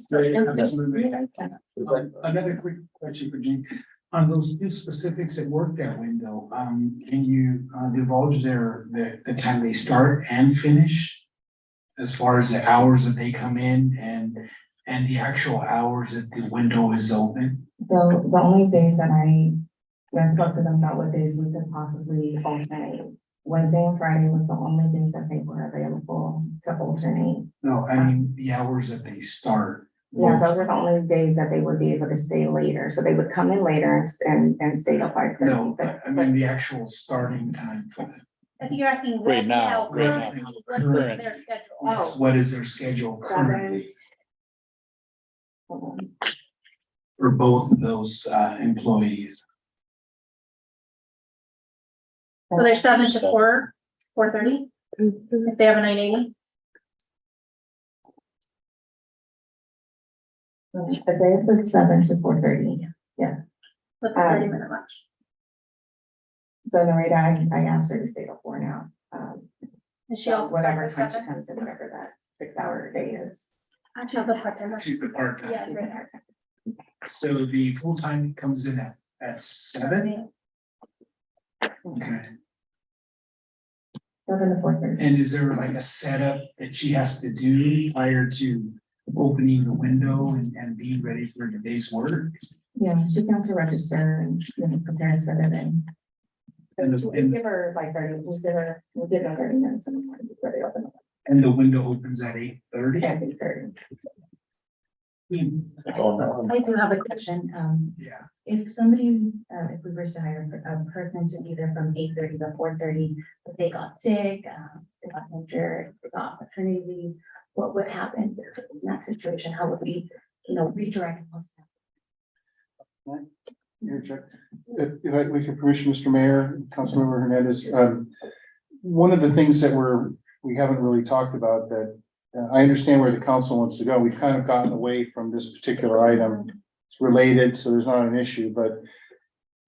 Another quick question for Jean. On those two specifics that work that window, can you divulge the time they start and finish? As far as the hours that they come in and the actual hours that the window is open? So the only days that I spoke to them about what days we could possibly alternate. Wednesday and Friday was the only days that they were available to alternate. No, I mean, the hours that they start. Yeah, those are the only days that they would be able to stay later. So they would come in later and stay till 5:30. No, I mean, the actual starting time for them. I think you're asking Right now, currently, what is Current. their schedule? Yes, what is their schedule currently for both of those employees? So they're 7 to 4:30, if they have a 980. I'd say it's 7 to 4:30. With the 30-minute lunch. So the rate I asked her to stay till 4 now. And she also Whatever starts time at she comes in, whatever that 6-hour day is. I have a part-time. She's the part-time. Yeah, right. So the full-time comes in at 7? Okay. 7 to 4:30. And is there like a setup that she has to do prior to opening the window and being ready for the day's work? Yeah, she comes to register and prepare for the day. And We give her like 30, we'll give her 30 minutes in the morning before they open. And the window opens at 8:30? At 8:30. I do have a question. Yeah. If somebody, if we wish to hire a person to be there from 8:30 to 4:30, but they got sick, they got injured, they got maternity leave, what would happen in that situation? How would we, redirect? Here, Chuck. If I, with your permission, Mr. Mayor, Councilmember Hernandez, one of the things that we haven't really talked about that I understand where the council wants to go. We've kind of gotten away from this particular item. It's related, so there's not an issue, but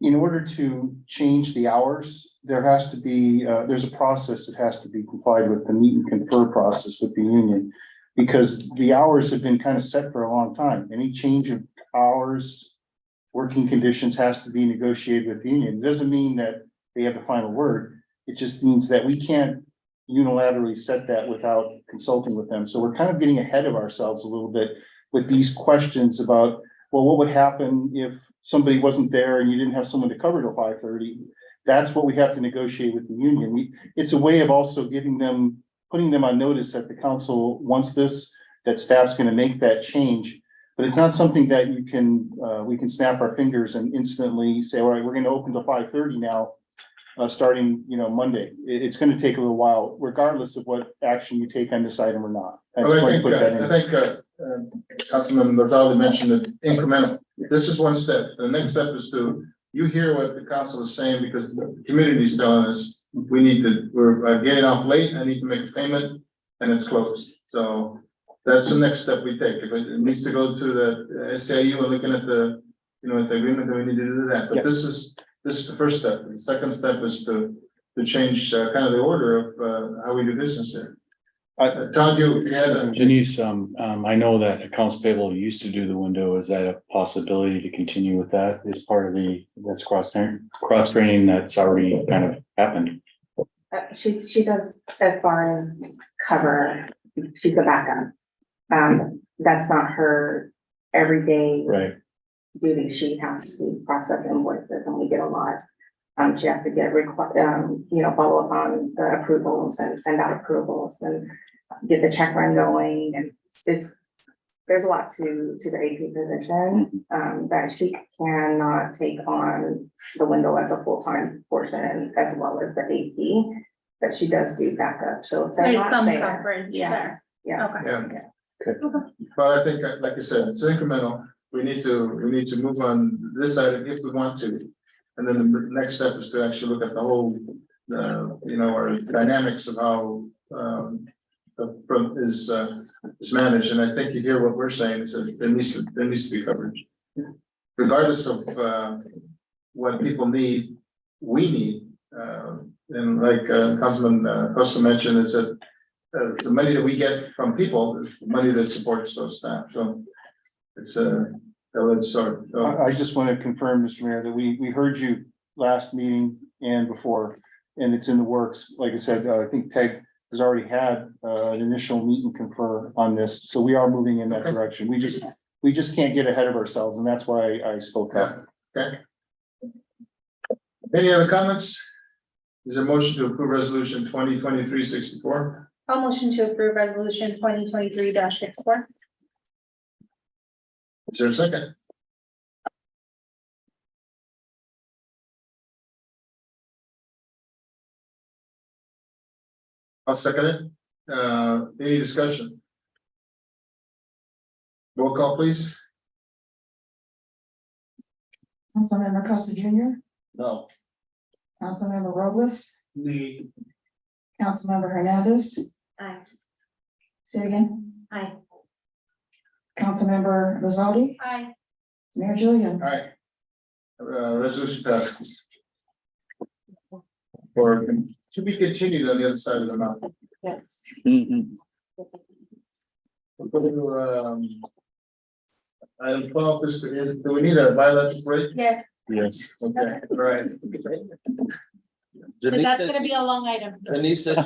in order to change the hours, there has to be, there's a process that has to be complied with, the meet and confer process with the union. Because the hours have been kind of set for a long time. Any change of hours, working conditions has to be negotiated with the union. It doesn't mean that they have the final word. It just means that we can't unilaterally set that without consulting with them. So we're kind of getting ahead of ourselves a little bit with these questions about, well, what would happen if somebody wasn't there and you didn't have someone to cover till 5:30? That's what we have to negotiate with the union. It's a way of also giving them, putting them on notice that the council wants this, that staff's gonna make that change. But it's not something that you can, we can snap our fingers and instantly say, all right, we're gonna open till 5:30 now. Starting, Monday. It's gonna take a little while, regardless of what action you take on this item or not. I just want to put that in. Councilman Gonzalez mentioned that incremental. This is one step. The next step is you hear what the council is saying, because the community is telling us we're getting off late, I need to make a payment, and it's closed. So that's the next step we take. If it needs to go to the SAU and looking at the, at the agreement, then we need to do that. But this is the first step. The second step is to change kind of the order of how we do business here. Todd, you had Denise, I know that accounts payable used to do the window. Is that a possibility to continue with that as part of that's cross training that's already kind of happened? She does as far as cover, she's a backup. That's not her everyday Right. duty. She has to process invoices, and we get a lot. She has to get follow up on the approvals and send out approvals and get the check run going. And there's a lot to the AP position that she cannot take on the window as a full-time portion, as well as the AP, but she does do backup. So if they're There's not some there, coverage there. yeah. Okay. Yeah. But I think, like I said, it's incremental. We need to move on this side if we want to. And then the next step is to actually look at the whole, our dynamics of how, is managed. And I think you hear what we're saying, is that there needs to be coverage. Regardless of, what people need, we need, and like, Councilman Costa mentioned, is that the money that we get from people is the money that supports those staff, so it's a double-edged sword. So, I just want to confirm, Mr. Mayor, that we heard you last meeting and before, and it's in the works. Like I said, I think Peg has already had an initial meet and confer on this, so we are moving in that Okay. direction. We just can't get ahead of ourselves, and that's why I spoke up. okay. Any other comments? Is there a motion to approve resolution 2023-64? I'll motion to approve resolution 2023-64. Is there a second? I'll second it. Any discussion? Roll call, please. Councilmember Costa Junior, No. Councilmember Robles, The, Councilmember Hernandez, Aye. say it again, Aye. Councilmember Lozaldi, Aye. Mayor Julian. All right. Resolution passes. Or to be continued on the other side of the mountain. Yes. We'll go to, item 12, do we need a biological break? Yes, Yes. Okay, all right. that's gonna be a long item. Denise said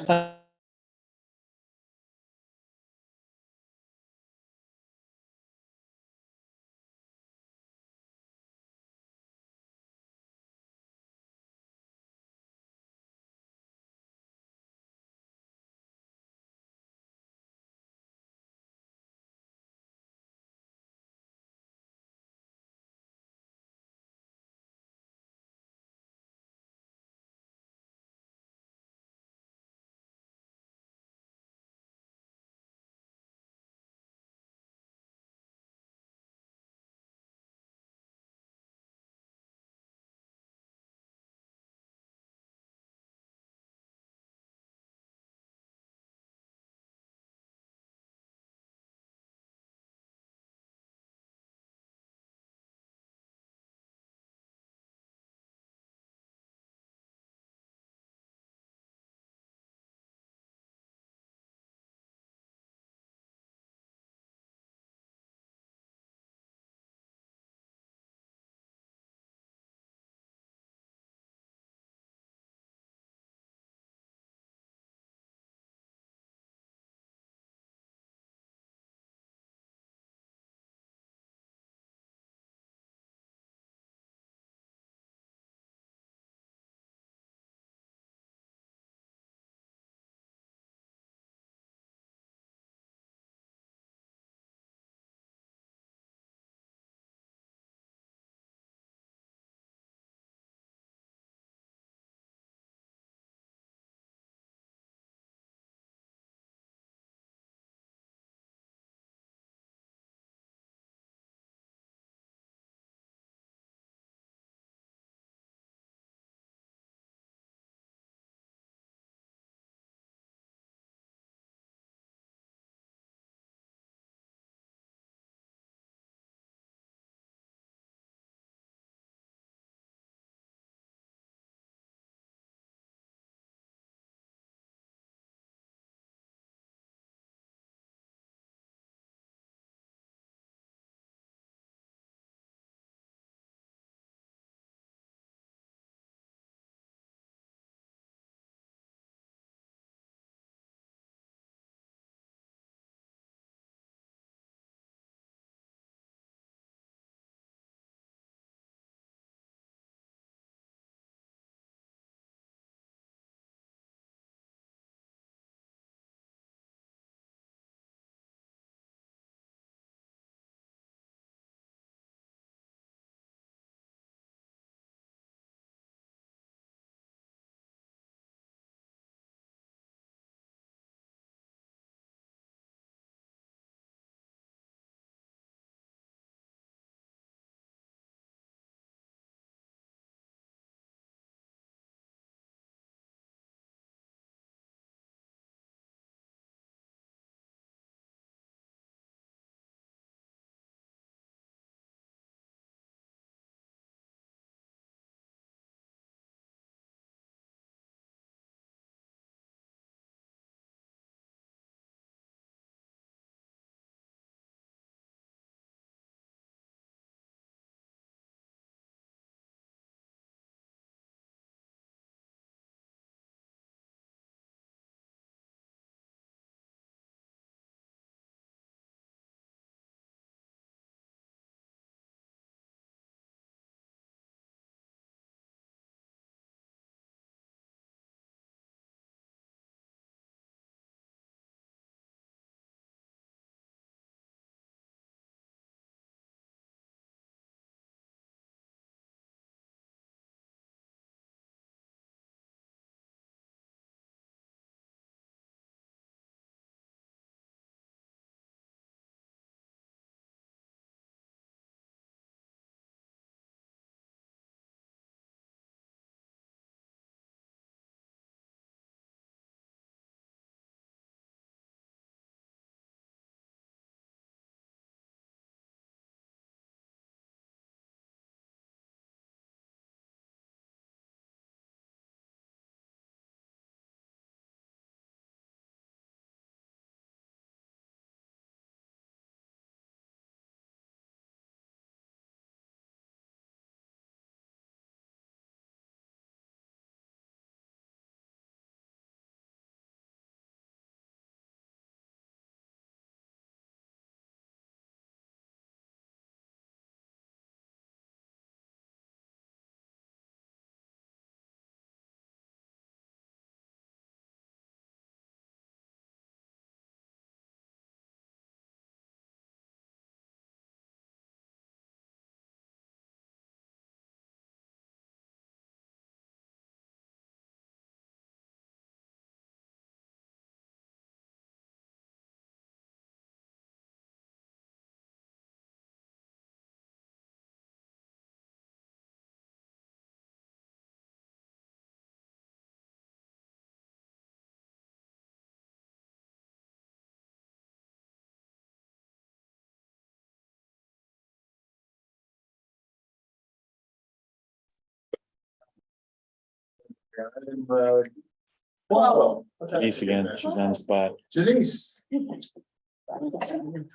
Wow. Denise again, she's on the spot. Denise.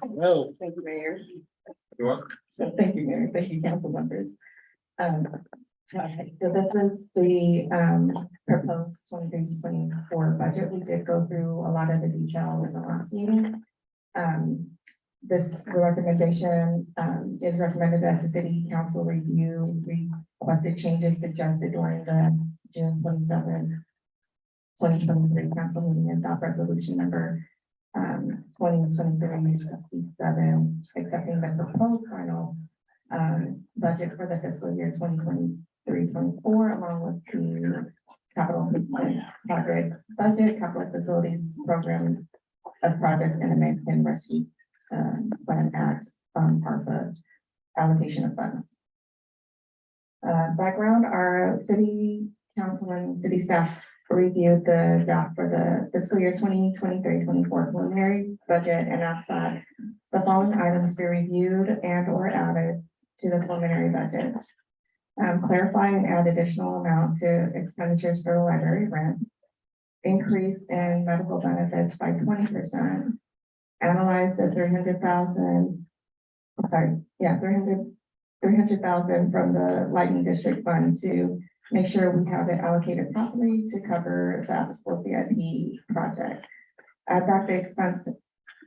Well, Thank you, Mayor. you want? So thank you, Mayor. Thank you, council members. Okay, so this is the proposed 23-24 budget. We did go through a lot of the detail in the last meeting. This recommendation is recommended that the city council review requested changes suggested during the June 27, 2023 council meeting and adopt resolution number 2023-67, accepting the proposed final budget for the fiscal year 2023-24, along with the capital projects budget, capital facilities program of project and American Rescue Plan Act, ARPA allocation of funds. Background, our city council and city staff reviewed the draft for the fiscal year 2023-24 preliminary budget and asked that the following items be reviewed and or added to the preliminary budget. Clarify and add additional amount to expenditures for the library rent. Increase in medical benefits by 20%. Analyze the 300,000 from the lighting district fund to make sure we have it allocated properly to cover the applicable CIP project. Add back the expense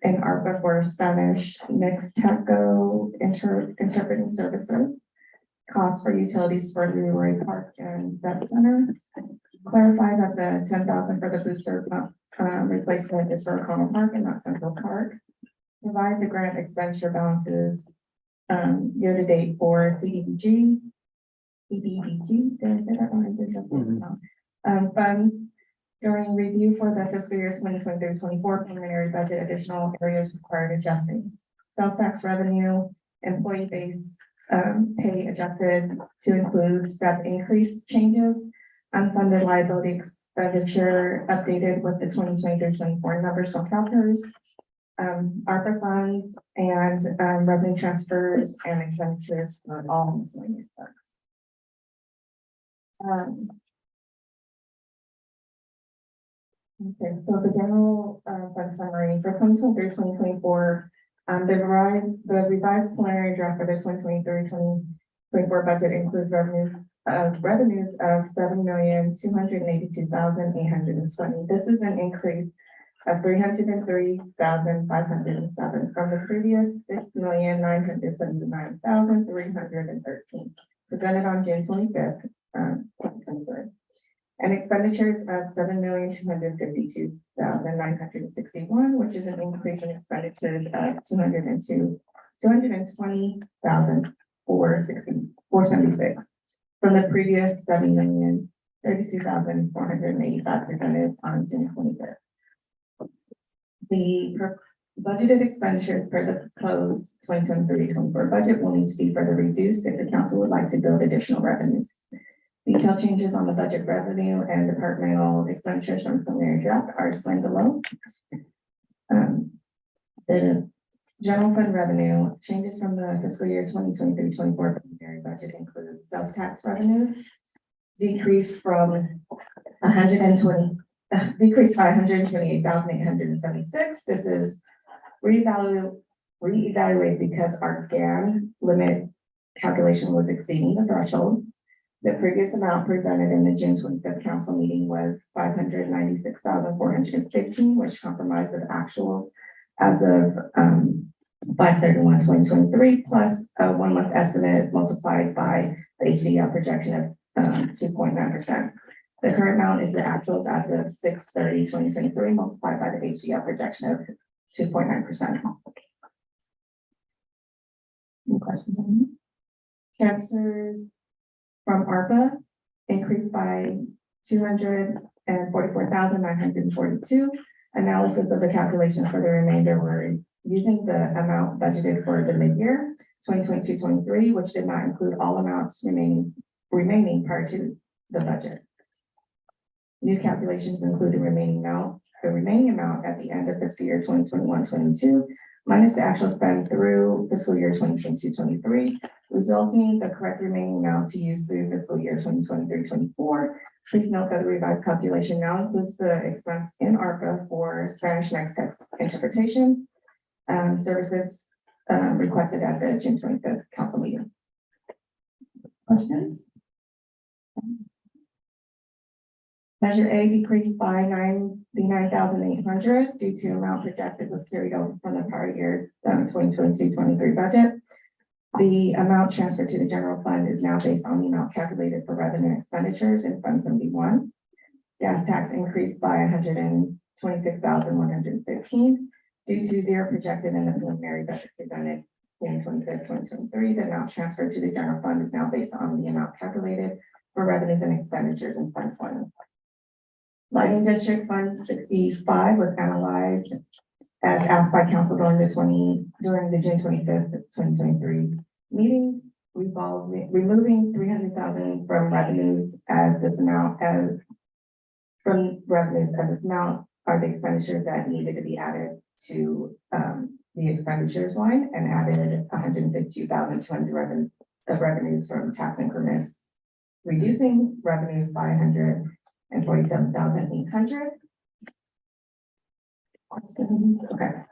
in ARPA for Spanish mixed TECO interpreting services. Costs for utilities for Leroy Park and Vet Center. Clarify that the 10,000 for the booster pump replacement is for O'Connell Park and not Central Park. Provide the grant expenditure balances year to date for CDBG, did I say that right? Funds during review for the fiscal year 2023-24 preliminary budget, additional areas required adjusting. Sales tax revenue, employee base pay adjusted to include step increase changes, unfunded liability expenditure updated with the 2023-24 numbers from CalPERS, ARPA funds, and revenue transfers and expenditures for all miscellaneous funds. Okay, so the general fund summary for 2023-2024, the revised preliminary draft for the 2023-2024 budget includes revenues of $7,282,820. This is an increase of $303,507 from the previous $6,979,313 presented on June 25th, 2023. And expenditures of $7,252,961, which is an increase in expenditures of $220,476 from the previous $7,032,485 presented on June 25th. The budgeted expenditures for the proposed 2023-24 budget will need to be further reduced if the council would like to build additional revenues. Detailed changes on the budget revenue and departmental expenditures from preliminary draft are explained below. The general fund revenue changes from the fiscal year 2023-24 preliminary budget include sales tax revenues decreased by 128,876. This is reevaluate because our GAN limit calculation was exceeding the threshold. The previous amount presented in the June 25th council meeting was 596,415, which comprised of actuals as of 5/31/2023, plus a 1 month estimate multiplied by the HDL projection of 2.9%. The current amount is the actuals as of 6/30/2023 multiplied by the HDL projection of 2.9%. Any questions on that? Transfers from ARPA increased by 244,942. Analysis of the calculation for the remainder were using the amount budgeted for the mid-year 2022-23, which did not include all amounts remaining prior to the budget. New calculations include the remaining amount at the end of fiscal year 2021-22 minus the actual spend through fiscal year 2022-23, resulting in the correct remaining amount to use through fiscal year 2023-24, Please note that the revised calculation now includes the expense in ARPA for Spanish next text interpretation services requested at the June 25th council meeting. Questions? Measure A decreased by 99,800 due to amount projected was carried over from the prior year 2022-23 budget. The amount transferred to the general fund is now based on the amount calculated for revenue and expenditures in Fund 71. Gas tax increased by 126,115 due to zero projected in the preliminary budget presented in 2023. The amount transferred to the general fund is now based on the amount calculated for revenues and expenditures in Fund 20. Lighting District Fund 65 was analyzed as asked by council during the June 25th, 2023 meeting, removing 300,000 from revenues as this amount are the expenditures that needed to be added to the expenditures line, and added 152,200 of revenues from tax increments, reducing revenues by 147,800. Okay.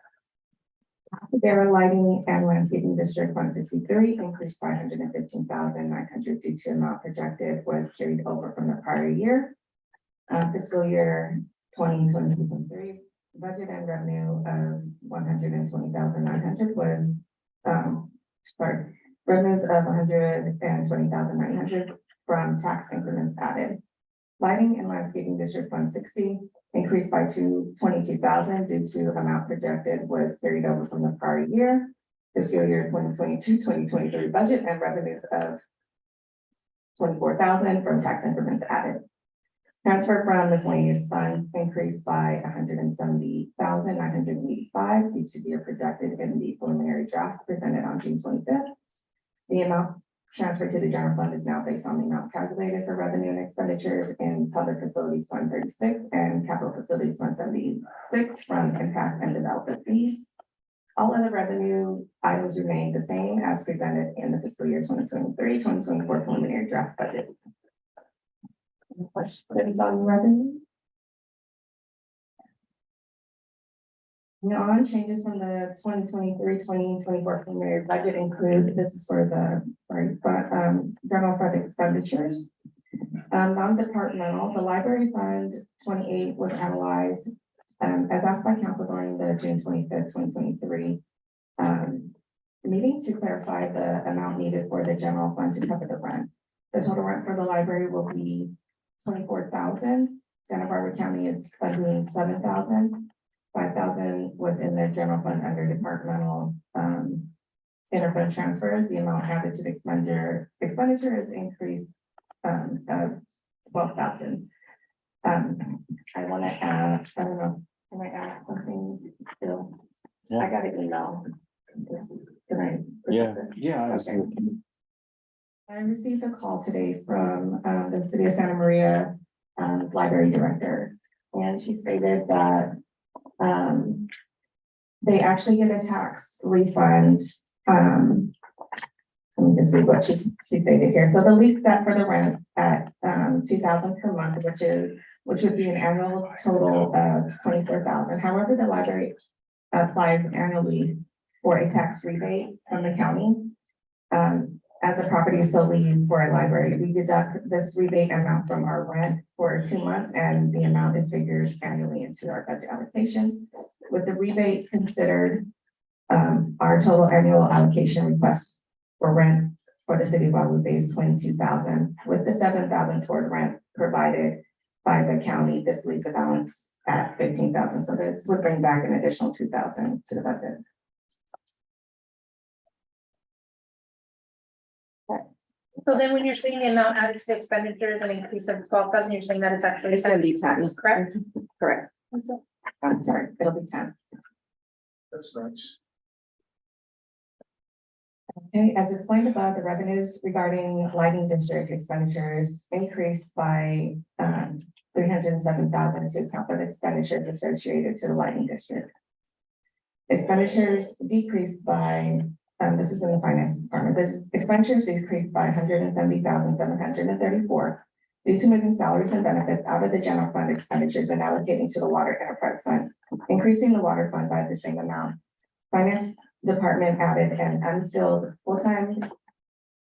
There lighting and landscaping district 163 increased by 115,900 due to amount projected was carried over from the prior year. Fiscal year 2022-23 budget and revenue of 120,900 was revenues of 120,900 from tax increments added. Lighting and landscaping district 160 increased by 22,000 due to amount projected was carried over from the prior year. Fiscal year 2022-2023 budget and revenues of 24,000 from tax increments added. Transfer from miscellaneous funds increased by 170,985 due to the projected in the preliminary draft presented on June 25th. The amount transferred to the general fund is now based on the amount calculated for revenue and expenditures in Public Facilities Fund 36 and Capital Facilities Fund 76 from impact and development fees. All other revenue items remain the same as presented in the fiscal year 2023-2024 preliminary draft budget. Any questions on revenue? Non changes from the 2023-2024 preliminary budget include, this is for the general fund expenditures. Non-departmental, the library fund 28 was analyzed as asked by council during the June 25th, 2023 meeting to clarify the amount needed for the general fund to cover the rent. The total rent for the library will be 24,000. Santa Barbara County is funding 7,000. 5,000 was in the general fund under departmental interfund transfers. The amount added to the expenditure is increased of 12,000. I want to add, I don't know, can I add something, Bill? Yeah. I got an email. Can I? Yeah. Okay. I received a call today from the City of Santa Maria library director, and she stated that they actually get a tax refund. Let me just read what she stated here. So the lease set for the rent at 2,000 per month, which would be an annual total of 24,000. However, the library applies annually for a tax rebate from the county. As a property is solely used for a library, we deduct this rebate amount from our rent for 2 months, and the amount is figured annually into our budget allocations. With the rebate considered, our total annual allocation request for rent for the city of Guadalupe is 22,000, with the 7,000 toward rent provided by the county. This leaves a balance at 15,000. So this would bring back an additional 2,000 to the budget. So then when you're saying the amount added to the expenditures an increase of 12,000, you're saying that it's actually. It's gonna be 10. Correct? Correct. Okay. I'm sorry, it'll be 10. That's nice. Okay, as explained above, the revenues regarding lighting district expenditures increased by 307,000 to account for the expenditures associated to the lighting district. Expenditures decreased by, this is in the finance department, the expenditures decreased by 170,734 due to moving salaries and benefits out of the general fund expenditures and allocating to the water enterprise fund, increasing the water fund by the same amount. Finance department added an unfilled full-time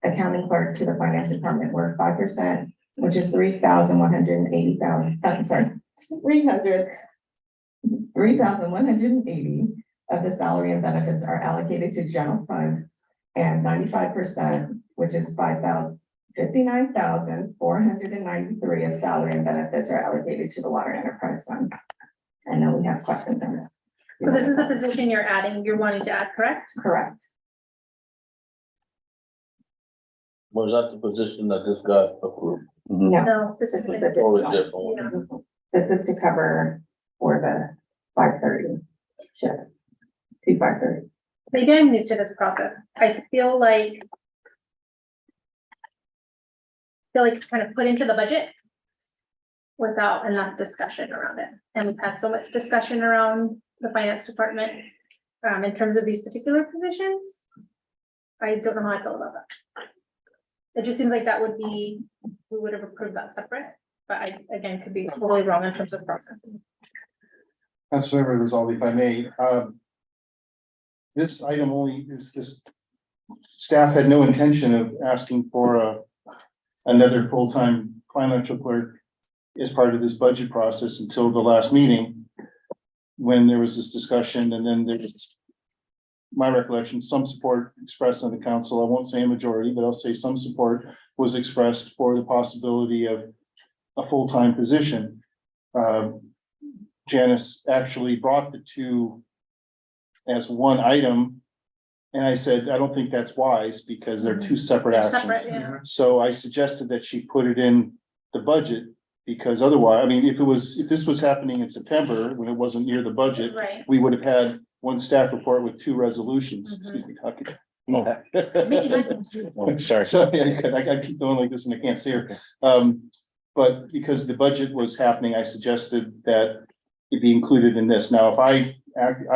accounting clerk to the finance department worth 5%, which is $3,180 of the salary and benefits are allocated to general fund, and 95%, which is $59,493 of salary and benefits are allocated to the water enterprise fund. I know we have questions on that. So this is the position you're adding, you're wanting to add, correct? Correct. Was that the position that just got approved? No, No, this this is. is a Or different. a different one? This is to cover for the 5:30 shift. To 5:30. Maybe I'm new to this process. I feel like it's kind of put into the budget without enough discussion around it. And we've had so much discussion around the finance department in terms of these particular positions. I don't know how I feel about that. It just seems like that would be, we would have approved that separate, but I, again, could be totally wrong in terms of processing. Councilmember Rizal, if I may, this item only is, staff had no intention of asking for another full-time financial clerk as part of this budget process until the last meeting, when there was this discussion, and then there was, my recollection, some support expressed on the council. I won't say a majority, but I'll say some support was expressed for the possibility of a full-time position. Janice actually brought the two as one item. And I said, I don't think that's wise because they're two separate They're actions. separate, yeah. So I suggested that she put it in the budget, because otherwise, I mean, if this was happening in September, when it wasn't near the budget, Right. we would have had one staff report with two resolutions. Mhm. Excuse me, talking. Oh, sorry. So, yeah, I keep going like this and I can't see her. But because the budget was happening, I suggested that it be included in this. Now, if I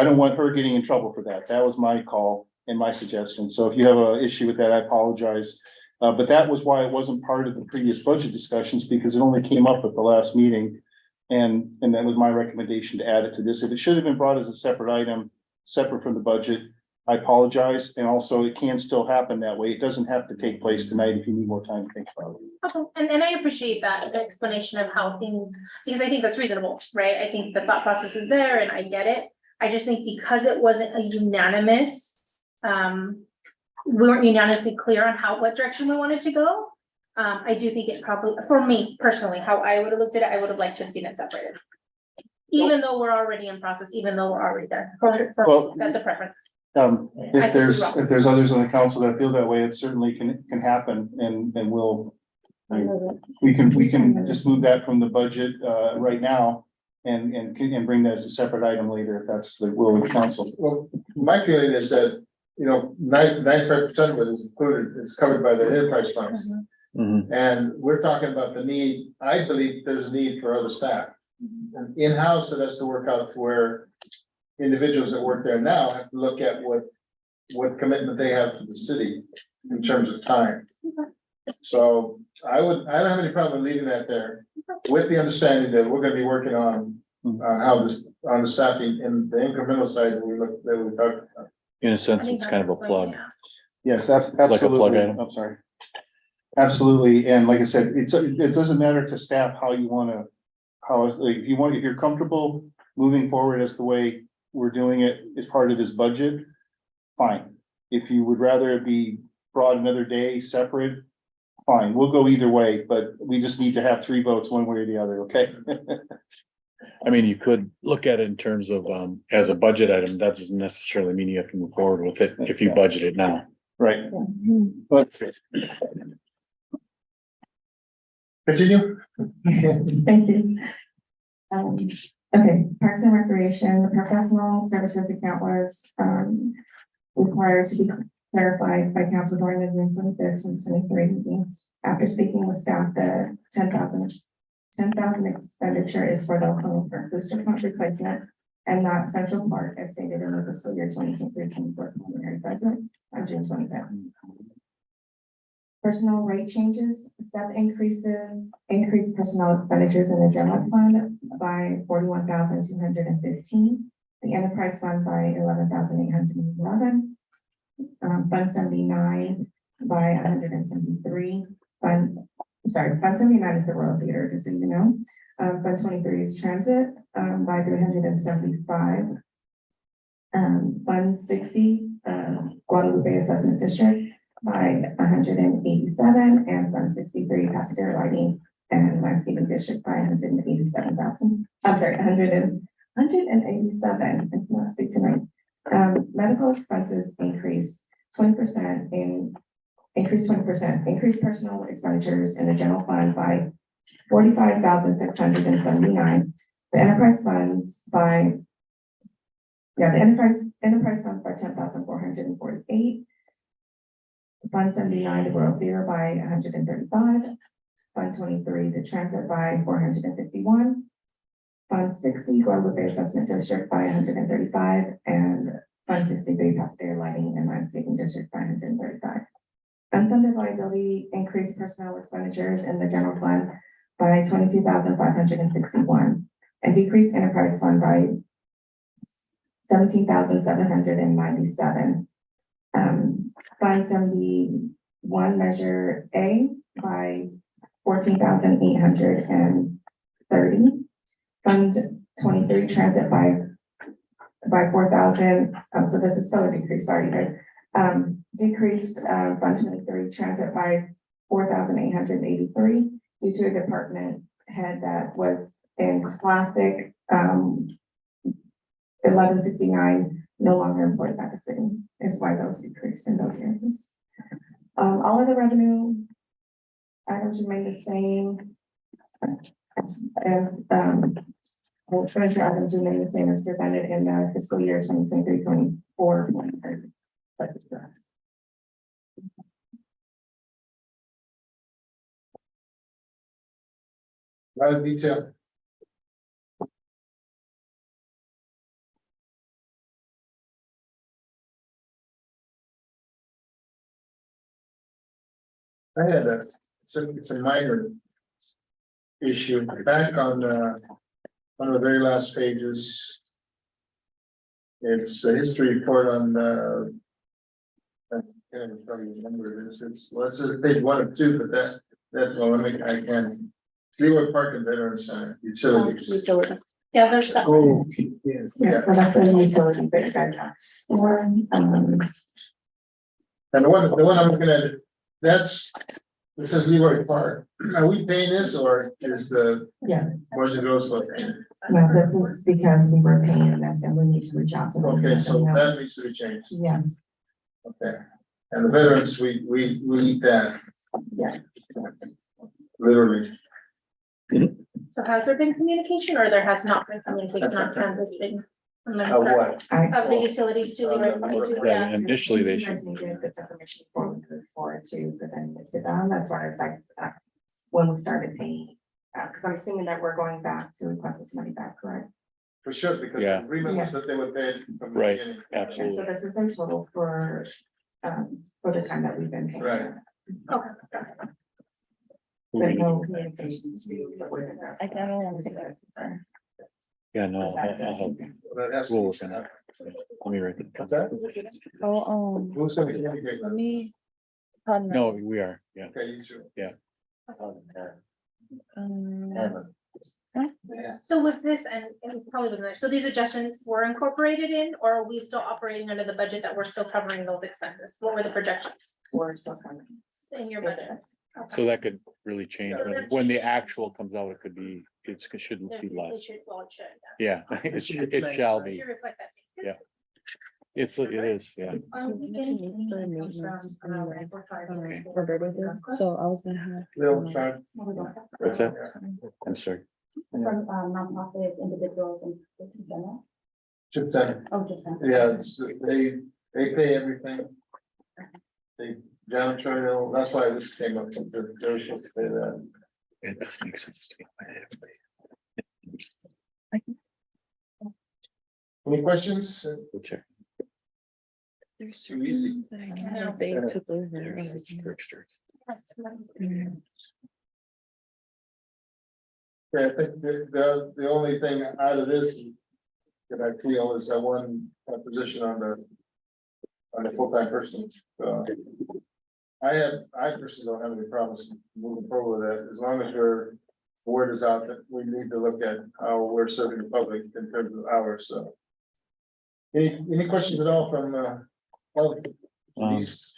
don't want her getting in trouble for that. That was my call and my suggestion. So if you have an issue with that, I apologize. But that was why it wasn't part of the previous budget discussions, because it only came up at the last meeting. And that was my recommendation to add it to this. If it should have been brought as a separate item, separate from the budget, I apologize. And also it can still happen that way. It doesn't have to take place tonight if you need more time to think about it. Okay, and I appreciate that explanation of how things, because I think that's reasonable, right? I think the thought process is there and I get it. I just think because it wasn't a unanimous, we weren't unanimously clear on what direction we wanted to go. I do think it probably, for me personally, how I would have looked at it, I would have liked to have seen it separated. Even though we're already in process, even though we're already there, Well, that's a preference. If I could be there's, wrong. if there's others on the council that feel that way, it certainly can happen and we'll. We can just move that from the budget right now and bring that as a separate item later if that's the will of the council. Well, my feeling is that, 95% of it is included, it's covered by the enterprise funds. And we're talking about the need, I believe there's a need for other staff. And in-house, it has to work out to where individuals that work there now have to look at what commitment they have to the city in terms of time. So I don't have any problem leaving that there with the understanding that we're gonna be working on on the staffing and the incremental side that we talked about. In a sense, it's kind of a plug. Yes, absolutely. plug item. I'm sorry. Absolutely. And like I said, it doesn't matter to staff how you want to, if you're comfortable moving forward as the way we're doing it as part of this budget, fine. If you would rather it be brought another day separate, fine. We'll go either way, but we just need to have 3 votes one way or the other, okay? I mean, you could look at it in terms of, as a budget item, that doesn't necessarily mean you have to move forward with it if you budget it now. Right. But Continue. Thank you. Okay, Parks and Recreation, the professional services account was required to be clarified by council during the June 25th, 2023 meeting. After speaking with staff, the 10,000 expenditure is for the home for booster pump replacement and not Central Park as stated in the fiscal year 2023-24 preliminary budget on June 25th. Personnel rate changes, step increases, increased personnel expenditures in the general fund by 41,215. The enterprise fund by 11,811. Fund 79 by 173. Fund 79 is the Royal Theater, just so you know. Fund 23 is transit, by 375. Fund 60, Guadalupe Assessment District by 187, and Fund 63, Passenger Lighting and Landscaping District by 187,000. I'm sorry, 187, I cannot speak tonight. Medical expenses increased 20% increased personal expenditures in the general fund by 45,679. The enterprise funds by, the enterprise fund by 10,448. Fund 79, the Royal Theater by 135. Fund 23, the transit by 451. Fund 60, Guadalupe Assessment District by 135, and Fund 63, Passenger Lighting and Landscaping District by 135. Unfunded liability increased personnel expenditures in the general fund by 22,561, and decreased enterprise fund by 17,797. Fund 71, Measure A by 14,830. Fund 23, transit by 4,000. So this is still a decrease, sorry guys. Decreased Fund 23, transit by 4,883 due to a department head that was in classic 1169, no longer employed by the city, is why those decreased in those areas. All of the revenue items remain the same. And expenditure items remain the same as presented in the fiscal year 2023-24 budget draft. A lot of detail. I had it's a minor issue back on one of the very last pages. It's a history report on I can't tell you the number it is. It's page 1 of 2, but that's well, I can. Leeward Park and Veterans Center utilities. Yeah, there's that. Oh, yes. Yeah, so that's the utilities that you guys asked for. And the one I'm looking at, it says Leroy Park. Are we paying this, or is the Yeah. Boys and Girls Club paying it? No, this is because we were paying this and we need to reach out to them. Okay, so that needs to be changed. Yeah, Okay. And the veterans, we eat that. yeah. Literally. So has there been communication or there has not been communication on transition? Of what? Of the utilities to the. Yeah, initially they should. This information before we move forward to presenting it to them as far as like, when we started paying. Because I'm assuming that we're going back to request this money back, correct? For sure, because the Yeah. agreement was that they would pay it from the Right. beginning. And Absolutely. so this is in total for the time that we've been paying. Right. Okay. But no communications. I don't want to. Yeah, no, I'll help you. That has to We'll be work sent on out. Let me write it. What's that? Oh, Who's gonna communicate? let me. No, we are, yeah. Okay, you too. Yeah. So was this, and it probably wasn't there, so these adjustments were incorporated in, or are we still operating under the budget that we're still covering those expenses? What were the projections We're still coming. in your budget? So that could really change. When the actual comes out, it could be, it shouldn't be It less. should, well, it should. Yeah, it shall It be. should reflect that. Yeah. It is, yeah. So I was gonna have. Little chart. What's that? I'm sorry. From nonprofit individuals and business in general. Just that, Oh, just that. yeah, they pay everything. They janitorial, that's why this came up, they're supposed to pay that. It does make sense to me. Any questions? There's Too easy. certain things that I know they took over. There's tricksters. Yeah, I think the only thing out of this that I feel is that one position on the full-time person. So I personally don't have any problems moving forward with that, as long as the word is out that we need to look at how we're serving the public in terms of hours, so. Any questions at all from, these?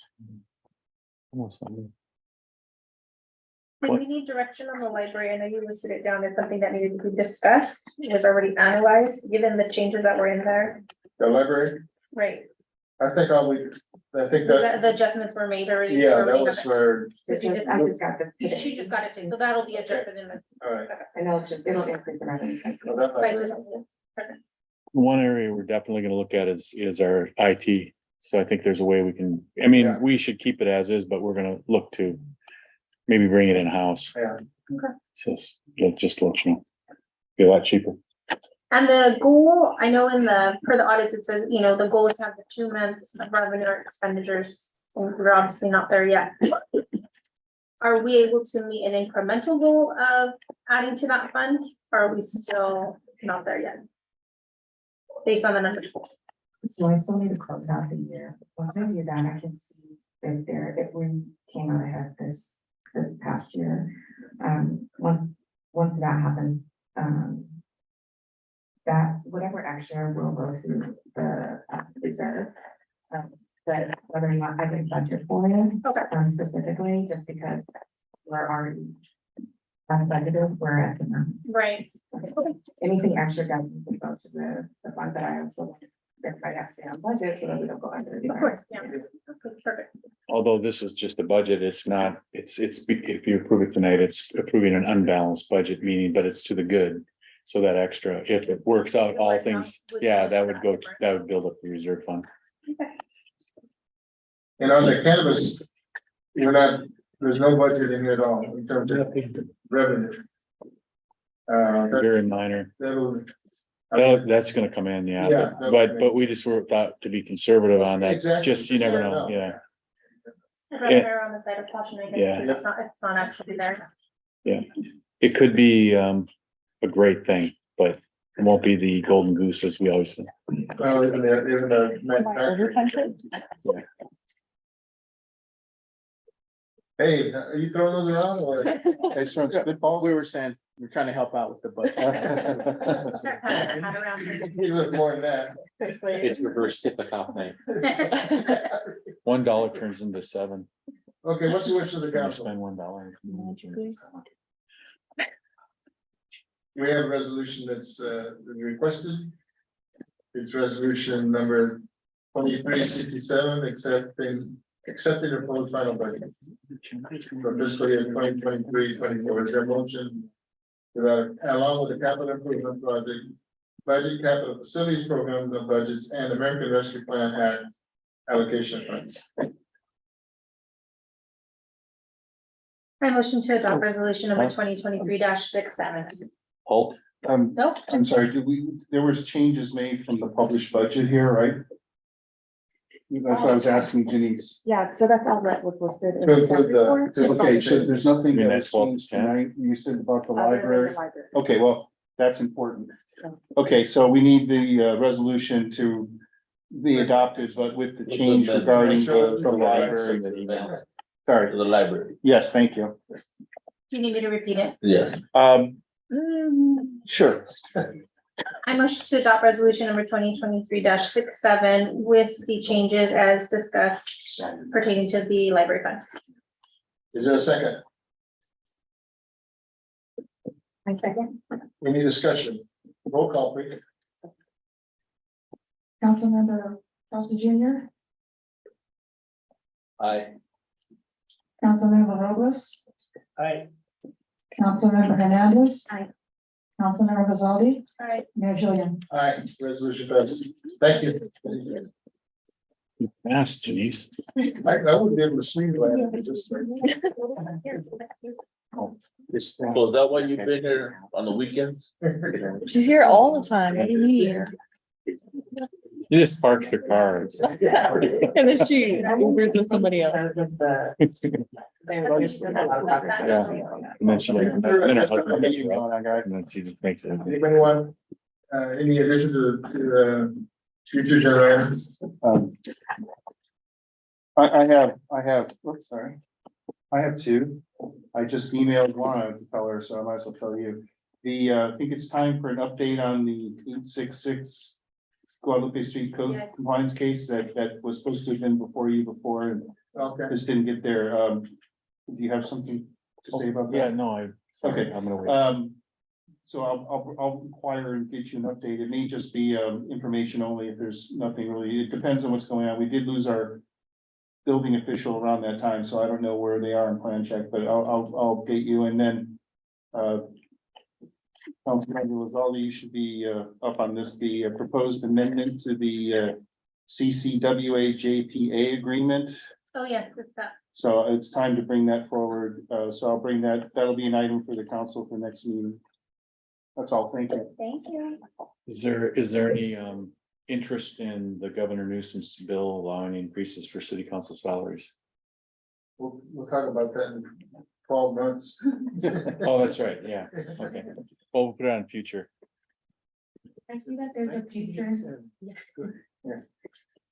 Do we need direction on the library? I know you listed it down as something that needed to be discussed, it was already analyzed, given the changes that were in there. The library? Right, I think the adjustments were made already. yeah, that was where, Because you just, I just got the. she just got it too, so that'll be adjusted in the. all right. And it'll increase the revenue. Well, that might By work. One area we're definitely gonna look at is our IT. So I think there's a way we can, I mean, Yeah. we should keep it as is, but we're gonna look to maybe bring it in-house. Yeah. So just to let you know, be a lot cheaper. And the goal, I know per the audits, it says, the goal is to have the 2 months of revenue or expenditures, and we're obviously not there yet. Are we able to meet an incremental goal of adding to that fund, or are we still not there yet? Based on the numbers. So I still need to close out the year. Once I do that, I can see if we came out ahead this past year. Once that happens, that whatever extra will go to the reserve. But whether or not I can budget for it, Okay. specifically, just because we're already budgeted, we're at the months. Right. Anything extra that goes to the fund that I also, everybody has to stay on budget so that we don't go under. Of course, yeah. Okay, perfect. Although this is just a budget, it's not, it's, if you approve it tonight, it's approving an unbalanced budget, meaning, but it's to the good. So that extra, if it works out, all Works out, things, would yeah, build that would that go, difference. that would build up the reserve fund. And on the cannabis, there's no budget in here at all in terms of revenue. Very minor. That's gonna come in, Yeah, yeah, that but would make- we just were thought to be conservative on that, Exactly. just you never know, Yeah. yeah. I'd rather err on the side of caution, I guess, Yeah. because it's not actually there. It could be a great thing, but it won't be the golden goose as we always say. Well, even the manufacturing. Hey, are you throwing those around or? I just run spitballs. We were saying, we're trying to help out with the budget. Start passing that around. You look more than that. It's reverse typical thing. $1 turns into 7. Okay, what's the wish of the When you council? spend $1. We have a resolution that's requested. It's resolution number 2367, accepting the proposed final budget for fiscal year 2023-24. Is there a motion to that, along with the capital improvement project, budget capital facilities program, the budgets, and American Rescue Plan Act allocation funds? I motion to adopt resolution number 2023-67. Halt. Nope. I'm sorry, there was changes made from the published budget here, right? That's what I was asking Denise. Yeah, so that's all that was listed in To the staff report. Okay, so there's nothing You mean that that's was 12 to changed 10? tonight, you said about the Other than the library. library. Okay, well, that's important. Okay, so we need the resolution to be adopted, but with the change regarding the library. Sorry, The library. yes, thank you. Do you need me to repeat it? Yes. Sure. I motion to adopt resolution number 2023-67 with the changes as discussed pertaining to the library fund. Is there a second? My second. Any discussion? Roll call, please. Councilmember Costa Junior, Aye. Councilmember Robles. Aye. Councilmember Hernandez. Aye. Councilmember Bazaldi, All right. Mayor Julian. Aye, resolution passes. Thank you. Fast, Denise. I wouldn't be able to sleep. Just like. So is that why you've been here on the weekends? She's here all the time. What do you need? You just parked the car. And then she Ubers with somebody else. And then she like. And then she just makes it. Anybody want, any addition to future agenda items? I have, oops, sorry. I have two. I just emailed one to tell her, so I might as well tell you. I think it's time for an update on the 866 Guadalupe Street Code Yes. compliance case that was supposed to have been before you before and just didn't get there. Do you have something to say about that? Yeah, no, Okay. I'm gonna wait. So I'll inquire and get you an update. It may just be information only if there's nothing really, it depends on what's going on. We did lose our building official around that time, so I don't know where they are in plan check, but I'll update you and then Councilmember Lozaldi, you should be up on this, the proposed amendment to the CCWA JPA agreement. Oh, yes, it's that. So it's time to bring that forward. So I'll bring that, that'll be an item for the council for next meeting. That's all. Thank you. Thank you. Is there any interest in the Governor Newsom's bill allowing increases for city council salaries? We'll talk about that in 12 months. Oh, that's right, yeah, okay. Well, we'll put it on future. I see that there's a future.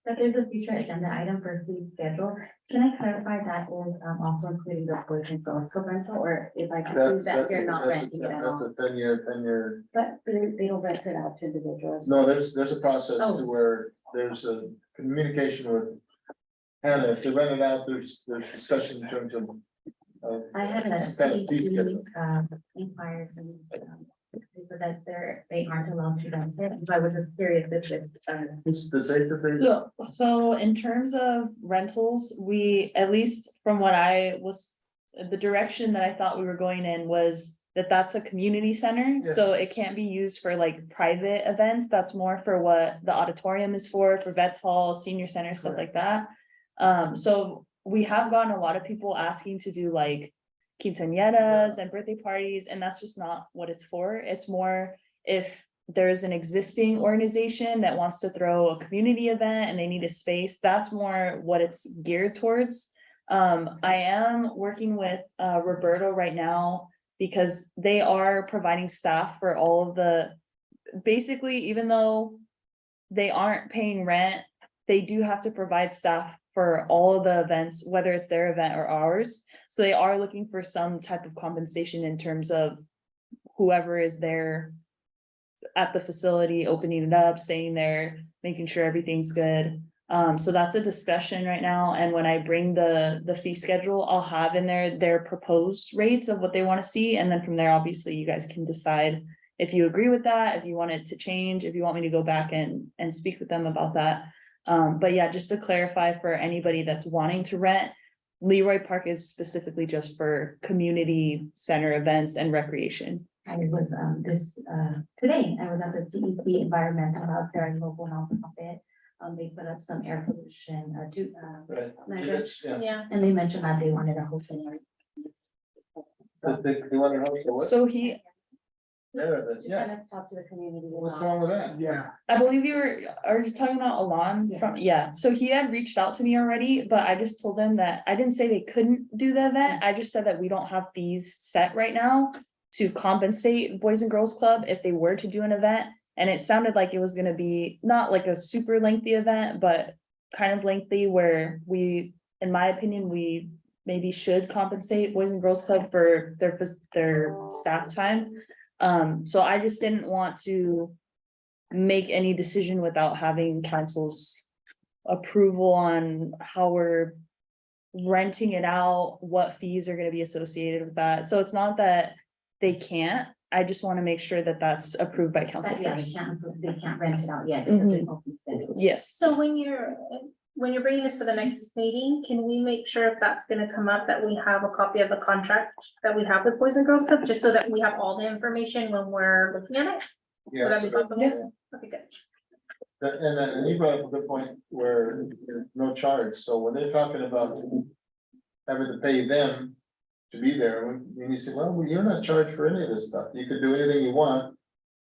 That there's a future agenda item for fee schedule. Can I clarify that is also including the boys and girls club rental, or if I can prove that they're not renting it at all? That's a 10-year. But they don't rent it out to individuals. No, there's a process Oh. to where there's a communication with Hannah. If they rent it out, there's discussion in terms of. I had a Set of fee schedule. inquires and so that they aren't allowed to rent it. So I was just curious if it's The safer thing. So in terms of rentals, we, at least from what I was, the direction that I thought we were going in was that that's a community center, so it can't be used for like private events. That's more for what the auditorium is for Vets Hall, senior center, stuff like that. So we have gotten a lot of people asking to do like quinceañeras and birthday parties, and that's just not what it's for. It's more if there's an existing organization that wants to throw a community event and they need a space, that's more what it's geared towards. I am working with Roberto right now because they are providing staff for all of the, basically, even though they aren't paying rent, they do have to provide staff for all of the events, whether it's their event or ours. So they are looking for some type of compensation in terms of whoever is there at the facility, opening it up, staying there, making sure everything's good. So that's a discussion right now. And when I bring the fee schedule, I'll have in there their proposed rates of what they want to see. And then from there, obviously, you guys can decide if you agree with that, if you want it to change, if you want me to go back and speak with them about that. But yeah, just to clarify for anybody that's wanting to rent, Leroy Park is specifically just for community center events and recreation. I was today, I was at the CEC environmental out there in local nonprofit. They put up some air pollution measures, Yeah. and they mentioned that they wanted to host an area. So they want to host a what? So he, Just kind of talk to the community. What's wrong with that? Yeah. I believe are you talking about Alon from, yeah, so he had reached out to me already, but I just told him that I didn't say they couldn't do the event. I just said that we don't have fees set right now to compensate Boys and Girls Club if they were to do an event. And it sounded like it was gonna be not like a super lengthy event, but kind of lengthy where we, in my opinion, we maybe should compensate Boys and Girls Club for their staff time. So I just didn't want to make any decision without having council's approval on how we're renting it out, what fees are gonna be associated with that. So it's not that they can't, I just want to make sure that that's approved by council Yeah, first. they can't rent it out yet. Because it's open schedule. Yes. So when you're bringing this for the next meeting, can we make sure if that's gonna come up, that we have a copy of the contract that we have with Boys and Girls Club, just so that we have all the information when we're looking at it? Would that be possible? Okay, good. And you brought up a good point where there's no charge. So when they're talking about having to pay them to be there, and you say, well, you're not charged for any of this stuff. You could do anything you want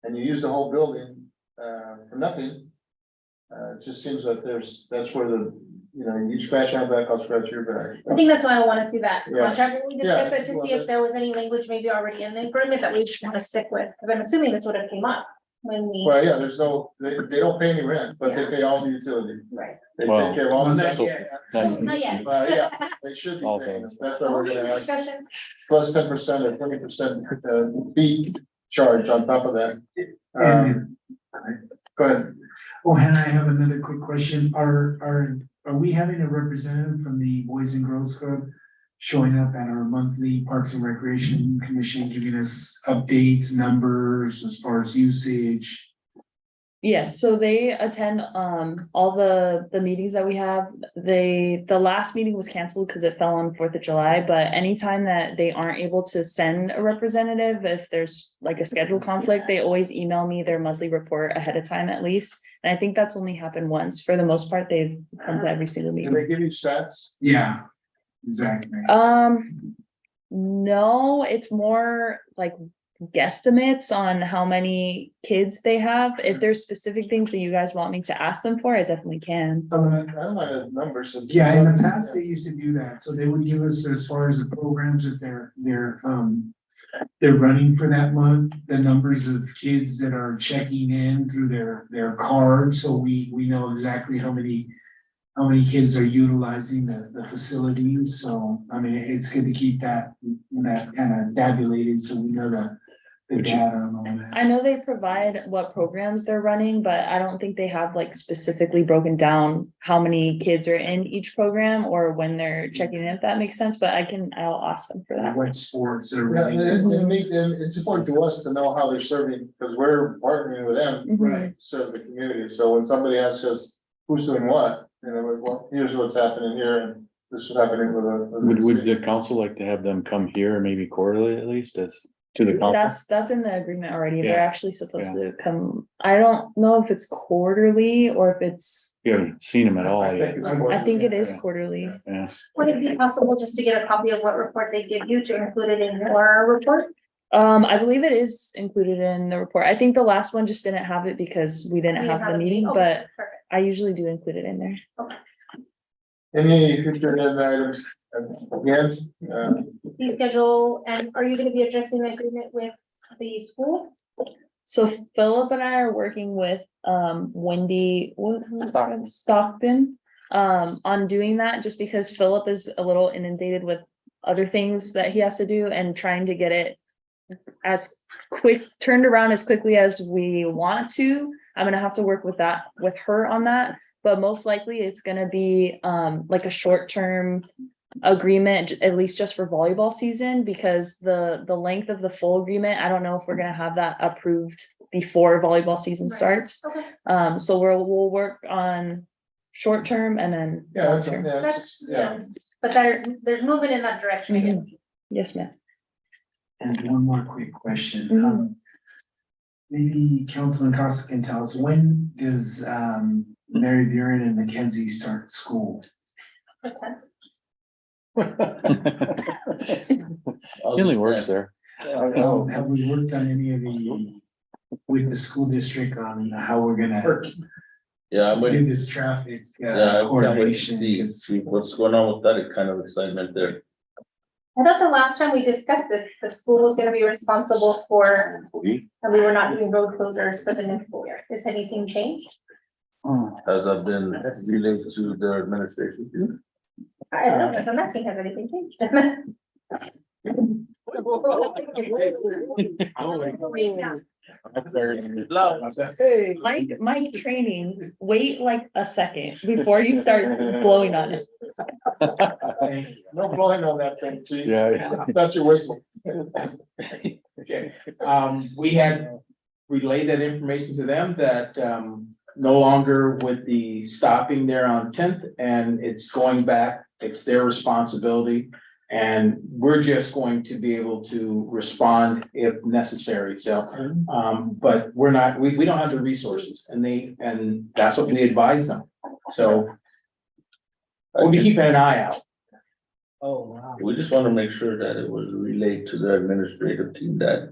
and you use the whole building for nothing. It just seems that that's where the you scratch my back, I'll scratch your back. I think that's why I wanna see that Yeah. contract when we Yeah, discuss it, to see if there was any language maybe already in the agreement that we just wanna stick with, because I'm assuming this would have came up when we. Well, yeah, there's no, they don't pay any rent, but they pay all the utilities. Right. They Well, take care of all the. not tax- Not yet. Yeah, they should be paying us. That's why we're gonna ask Discussion. plus 10% or 20% fee charge on top of that. Go ahead. Oh, Hannah, I have another quick question. Are we having a representative from the Boys and Girls Club showing up at our monthly Parks and Recreation Commission, giving us updates, numbers as far as usage? Yes, so they attend all the meetings that we have. The last meeting was canceled because it fell on 4th of July, but anytime that they aren't able to send a representative, if there's like a schedule conflict, they always email me their monthly report ahead of time at least. And I think that's only happened once. For the most part, they've come to every single Do meeting. they give you stats? Yeah, exactly. No, it's more like guesstimates on how many kids they have. If there's specific things that you guys want me to ask them for, I definitely can. I don't mind the numbers. Yeah, in the past, they used to do that. So they would give us, as far as the programs that they're running for that month, the numbers of kids that are checking in through their card. So we know exactly how many kids are utilizing the facilities. So, I mean, it's good to keep that kind of tabulated so we know the data and all that. I know they provide what programs they're running, but I don't think they have like specifically broken down how many kids are in each program or when they're checking in, if that makes sense, but I'll ask them for that. What sports are Yeah, running. it's important to us to know how they're serving, because we're partnering with them Mhm. to serve the community. So when somebody asks us who's doing what, well, here's what's happening here, and this is happening with Would the council like to have them come here, maybe quarterly at least, as to the council? That's in the agreement already. They're Yeah. actually supposed to come. I don't know if it's quarterly or if it's, You haven't seen them at all I think yet. it's I think it is Yeah. quarterly. Yeah. Would it be possible just to get a copy of what report they give you to include it in your report? I believe it is included in the report. I think the last one just didn't have it because we didn't We have the a meeting, Okay, but perfect. I usually do include it in there. Any future agenda items? Again, Fee schedule, and are you gonna be addressing the agreement with the school? So Philip and I are working with Wendy Stockton on doing that, just because Philip is a little inundated with other things that he has to do and trying to get it as turned around as quickly as we want to. I'm gonna have to work with her on that, but most likely it's gonna be like a short-term agreement, at least just for volleyball season, because the length of the full agreement, I don't know if we're gonna have that approved before volleyball season starts. Okay. So we'll work on short-term and then. yeah, that's, long-term. yeah, That's, it's- yeah. But there's movement in that direction again. Yes, ma'am. And one more quick question. Mhm. Maybe Councilman Costa can tell us, when does Mary Buren and Mackenzie start school? He only works there. Have we worked on any of with the school district on how we're gonna Yeah, I'm do waiting. this traffic Yeah, I can't wait to coordination? see what's going on with that kind of excitement there. I thought the last time we discussed this, the school was gonna be responsible for, and we were not doing road closures for the new school year. Has anything changed? Has that been related to the administration? I don't know, that's what I'm asking, has anything changed? Hey. Mike training, wait like a second before you start blowing on it. No blowing on that thing, chief. Yeah. That's your whistle. Okay, we had relayed that information to them that, no longer with the stopping there on 10th, and it's going back, it's their responsibility. And we're just going to be able to respond if necessary, so, but we're not, we don't have the resources, and that's what we advise them, so. We'll be keeping an eye out. Oh, wow. We just want to make sure that it was relayed to the administrative team that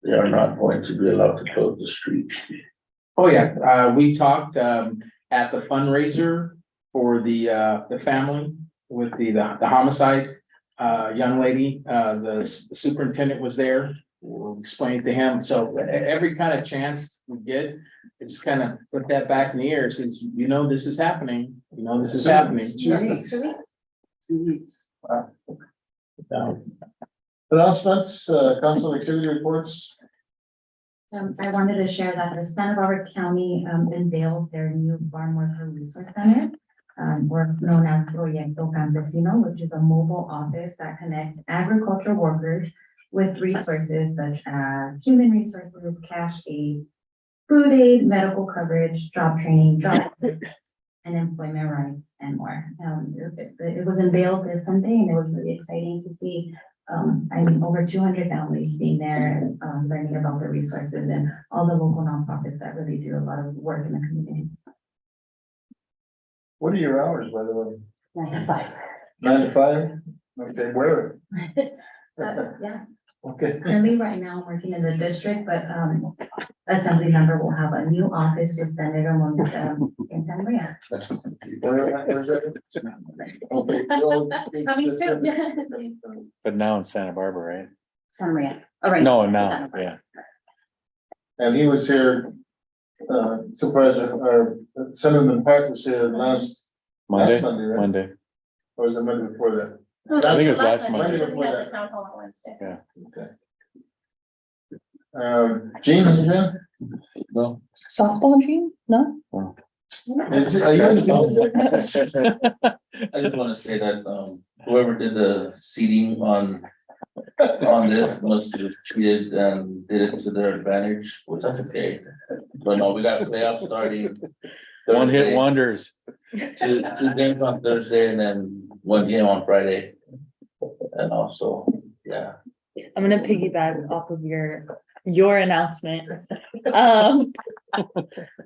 they are not going to be allowed to close the street. Oh, yeah, we talked, at the fundraiser for the family with the homicide. Young lady, the superintendent was there, we'll explain to him, so every kind of chance we get, it's kind of put that back in the air, since you know this is happening, you know this is happening. 2 weeks. 2 weeks. Wow. So, Announcements, council activity reports. I wanted to share that the Santa Barbara County unveiled their new farm worker resource center. Or known as Proyecto Campesino, which is a mobile office that connects agricultural workers with resources such as human resources, cash aid, food aid, medical coverage, job training, job and employment rights and more. It was unveiled this Sunday and it was really exciting to see. Over 200 families being there, learning about the resources and all the local nonprofits that really do a lot of work in the community. What are your hours, by the way? 9 to 5. 9 to 5? Okay, where? Yeah, Okay. currently right now I'm working in the district, but assembly member will have a new office with Senator Monica in San Maria. Where's that? Okay. well, it's Coming specific. soon. But now in Santa Barbara, right? San Maria. All right. No, Santa now, Barbara. yeah. And he was here, Supervisor, or Senator Park was here last Monday, Monday, right? Monday. Or was it Monday before that? I think it was last Monday. Monday. We had the town hall on Wednesday. Gene, are you there? No. Softball dream? No? Are you in I just wanna say that, whoever did the seating on this must have cheated and did it to their advantage, which is okay. But no, we got playoffs starting. One hit Thursday, wonders. two games on Thursday and then one game on Friday. And also, yeah. I'm gonna piggyback off of your announcement. Um,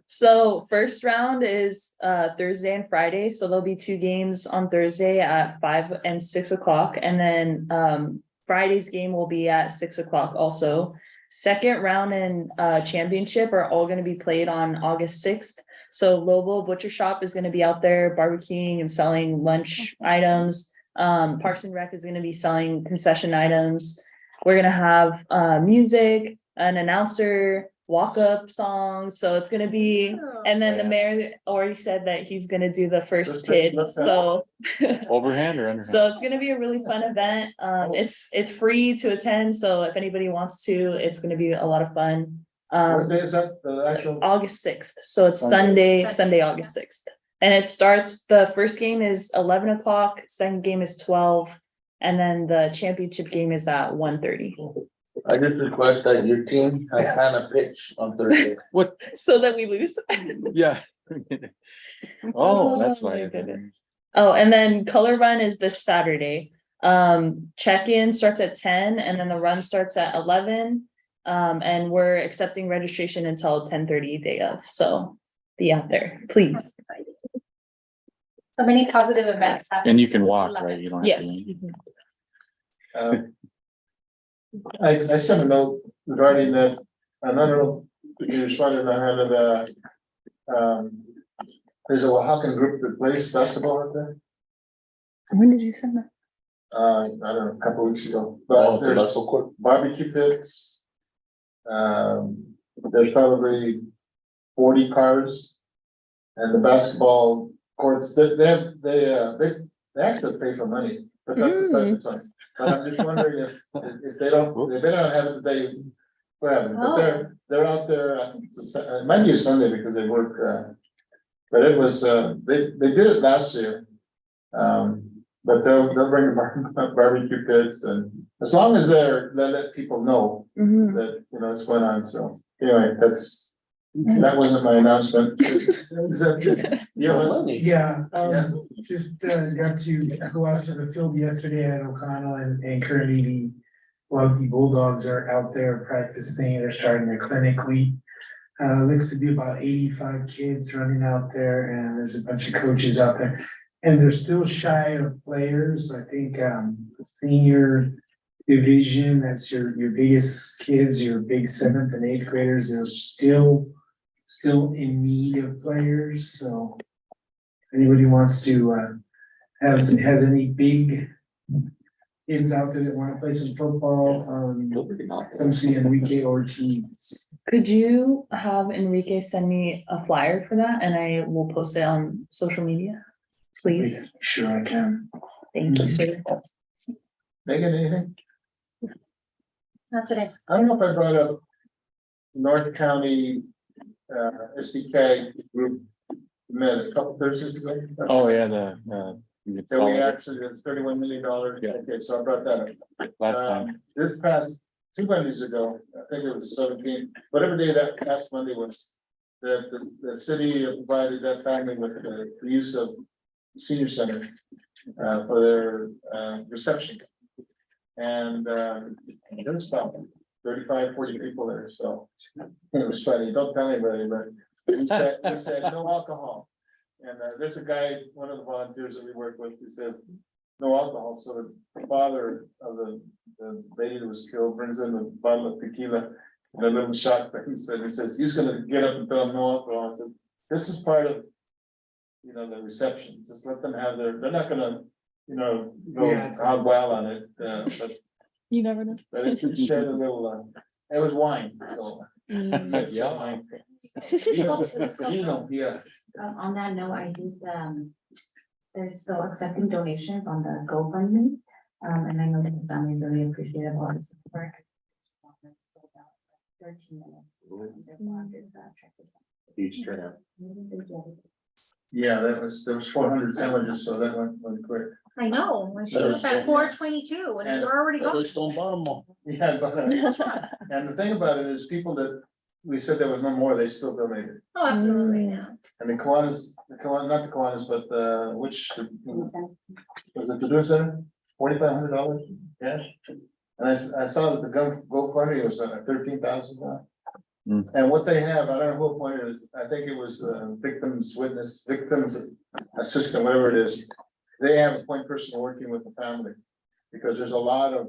so first round is Thursday and Friday, so there'll be 2 games on Thursday at 5 and 6 o'clock, and then Friday's game will be at 6 o'clock also. Second round and championship are all gonna be played on August 6th. So Lobo Butcher Shop is gonna be out there barbecuing and selling lunch items. Parks and Rec is gonna be selling concession items. We're gonna have music, an announcer, walk-up songs, so it's gonna be, and then the mayor already said that he's gonna do the first pitch, so. Overhand or underhand? So it's gonna be a really fun event. It's free to attend, so if anybody wants to, it's gonna be a lot of fun. What day is that, the actual? August 6th, so it's Sunday, August 6th. And it starts, the first game is 11 o'clock, second game is 12, and then the championship game is at 1:30. I just request that your team have kind of pitch on Thursday. What? So that we lose. Yeah. Oh, that's my why. goodness. Oh, and then color run is this Saturday. Check-in starts at 10 and then the run starts at 11. And we're accepting registration until 10:30 day of, so be out there, please. So many positive events happening. And you can walk, right? You don't have Yes. to. I sent a note regarding that, I don't know if you responded, I had there's a Oaxacan group that plays basketball out there. When did you send that? I don't know, a couple weeks ago, Oh, but the there's Russell Court. barbecue pits. There's probably 40 cars. And the basketball courts, they actually pay for money, but that's the starting point. But I'm just wondering if they don't have it, but they're out there, I think it might be a Sunday because they work, but it was, they did it last year. But they'll bring barbecue pits, and as long as they let people know that, it's going on, so anyway, that wasn't my announcement. Is that it? Yeah, just got to go out to the field yesterday at O'Connell and currently the Rugby Bulldogs are out there practicing. They're starting their clinic week. Looks to be about 85 kids running out there and there's a bunch of coaches out there. And they're still shy of players. I think senior division, that's your biggest kids, your big 7th and 8th graders, they're still in need of players, so Anybody wants to, has any big kids out there that wanna play some football, come see Enrique Ortiz. Could you have Enrique send me a flyer for that and I will post it on social media? Please, Sure I can. thank you, sir. Megan, anything? Not today. I don't know if I brought up North County, SDK group met a couple Thursdays ago. Oh, yeah, the, So we actually, it's $31 million. Yeah. Okay, so I brought that up. last time. This past, 2 Mondays ago, I think it was 17, whatever day that past Monday was. The city provided that family with the use of senior center, for their, reception. And, there was about 35, 40 people there, so it was funny. Don't tell anybody, but we said no alcohol. And there's a guy, one of the volunteers that we work with, he says, no alcohol, so the father of the lady that was killed brings in a bottle of tequila and a little shot for him, he says, he's gonna get up and tell them no alcohol. I said, this is part of, the reception, just let them have they're not gonna, go Yeah, it's- out wild on it, but You never know. it should share a little, it was wine, so. That's wine. Yeah. On that note, I think, they're still accepting donations on the GoFundMe. And I know that the family really appreciated all the support. 13 minutes. Each turnout. Yeah, there was 400 sandwiches, so that went quick. I know, when she was at 4:22 and we're already gone. Stone bottom. Yeah, but, and the thing about it is people that, we said there was no more, they still donated. Oh, absolutely, yeah. And the Kiwanis, not the Kiwanis, but which, was it the Drew Center? $4,500 cash? And I saw that the GoFundMe was 13,000 now. And what they have, I don't know who appointed it, I think it was victims assistant, whatever it is. They have a point person working with the family, because there's a lot of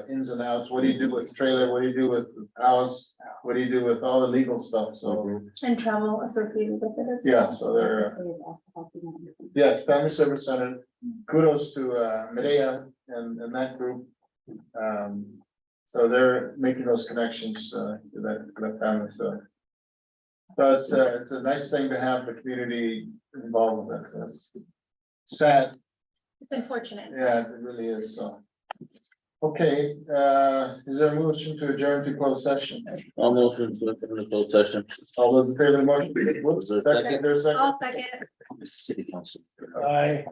ins and outs. What do you do with the trailer? What do you do with the house? What do you do with all the legal stuff? So, And travel associated with it as yeah, well. so they're, yes, Family Service Center. Kudos to Medea and that group. So they're making those connections to that family, so. So it's a nice thing to have the community involved with it. That's sad. It's unfortunate. Yeah, it really is, so. Okay, is there a motion to adjourn to closed session? I'll motion to the closed session. All those in favor of the motion? Whoops, second, there's a second. I'll second. This is city council. Aye.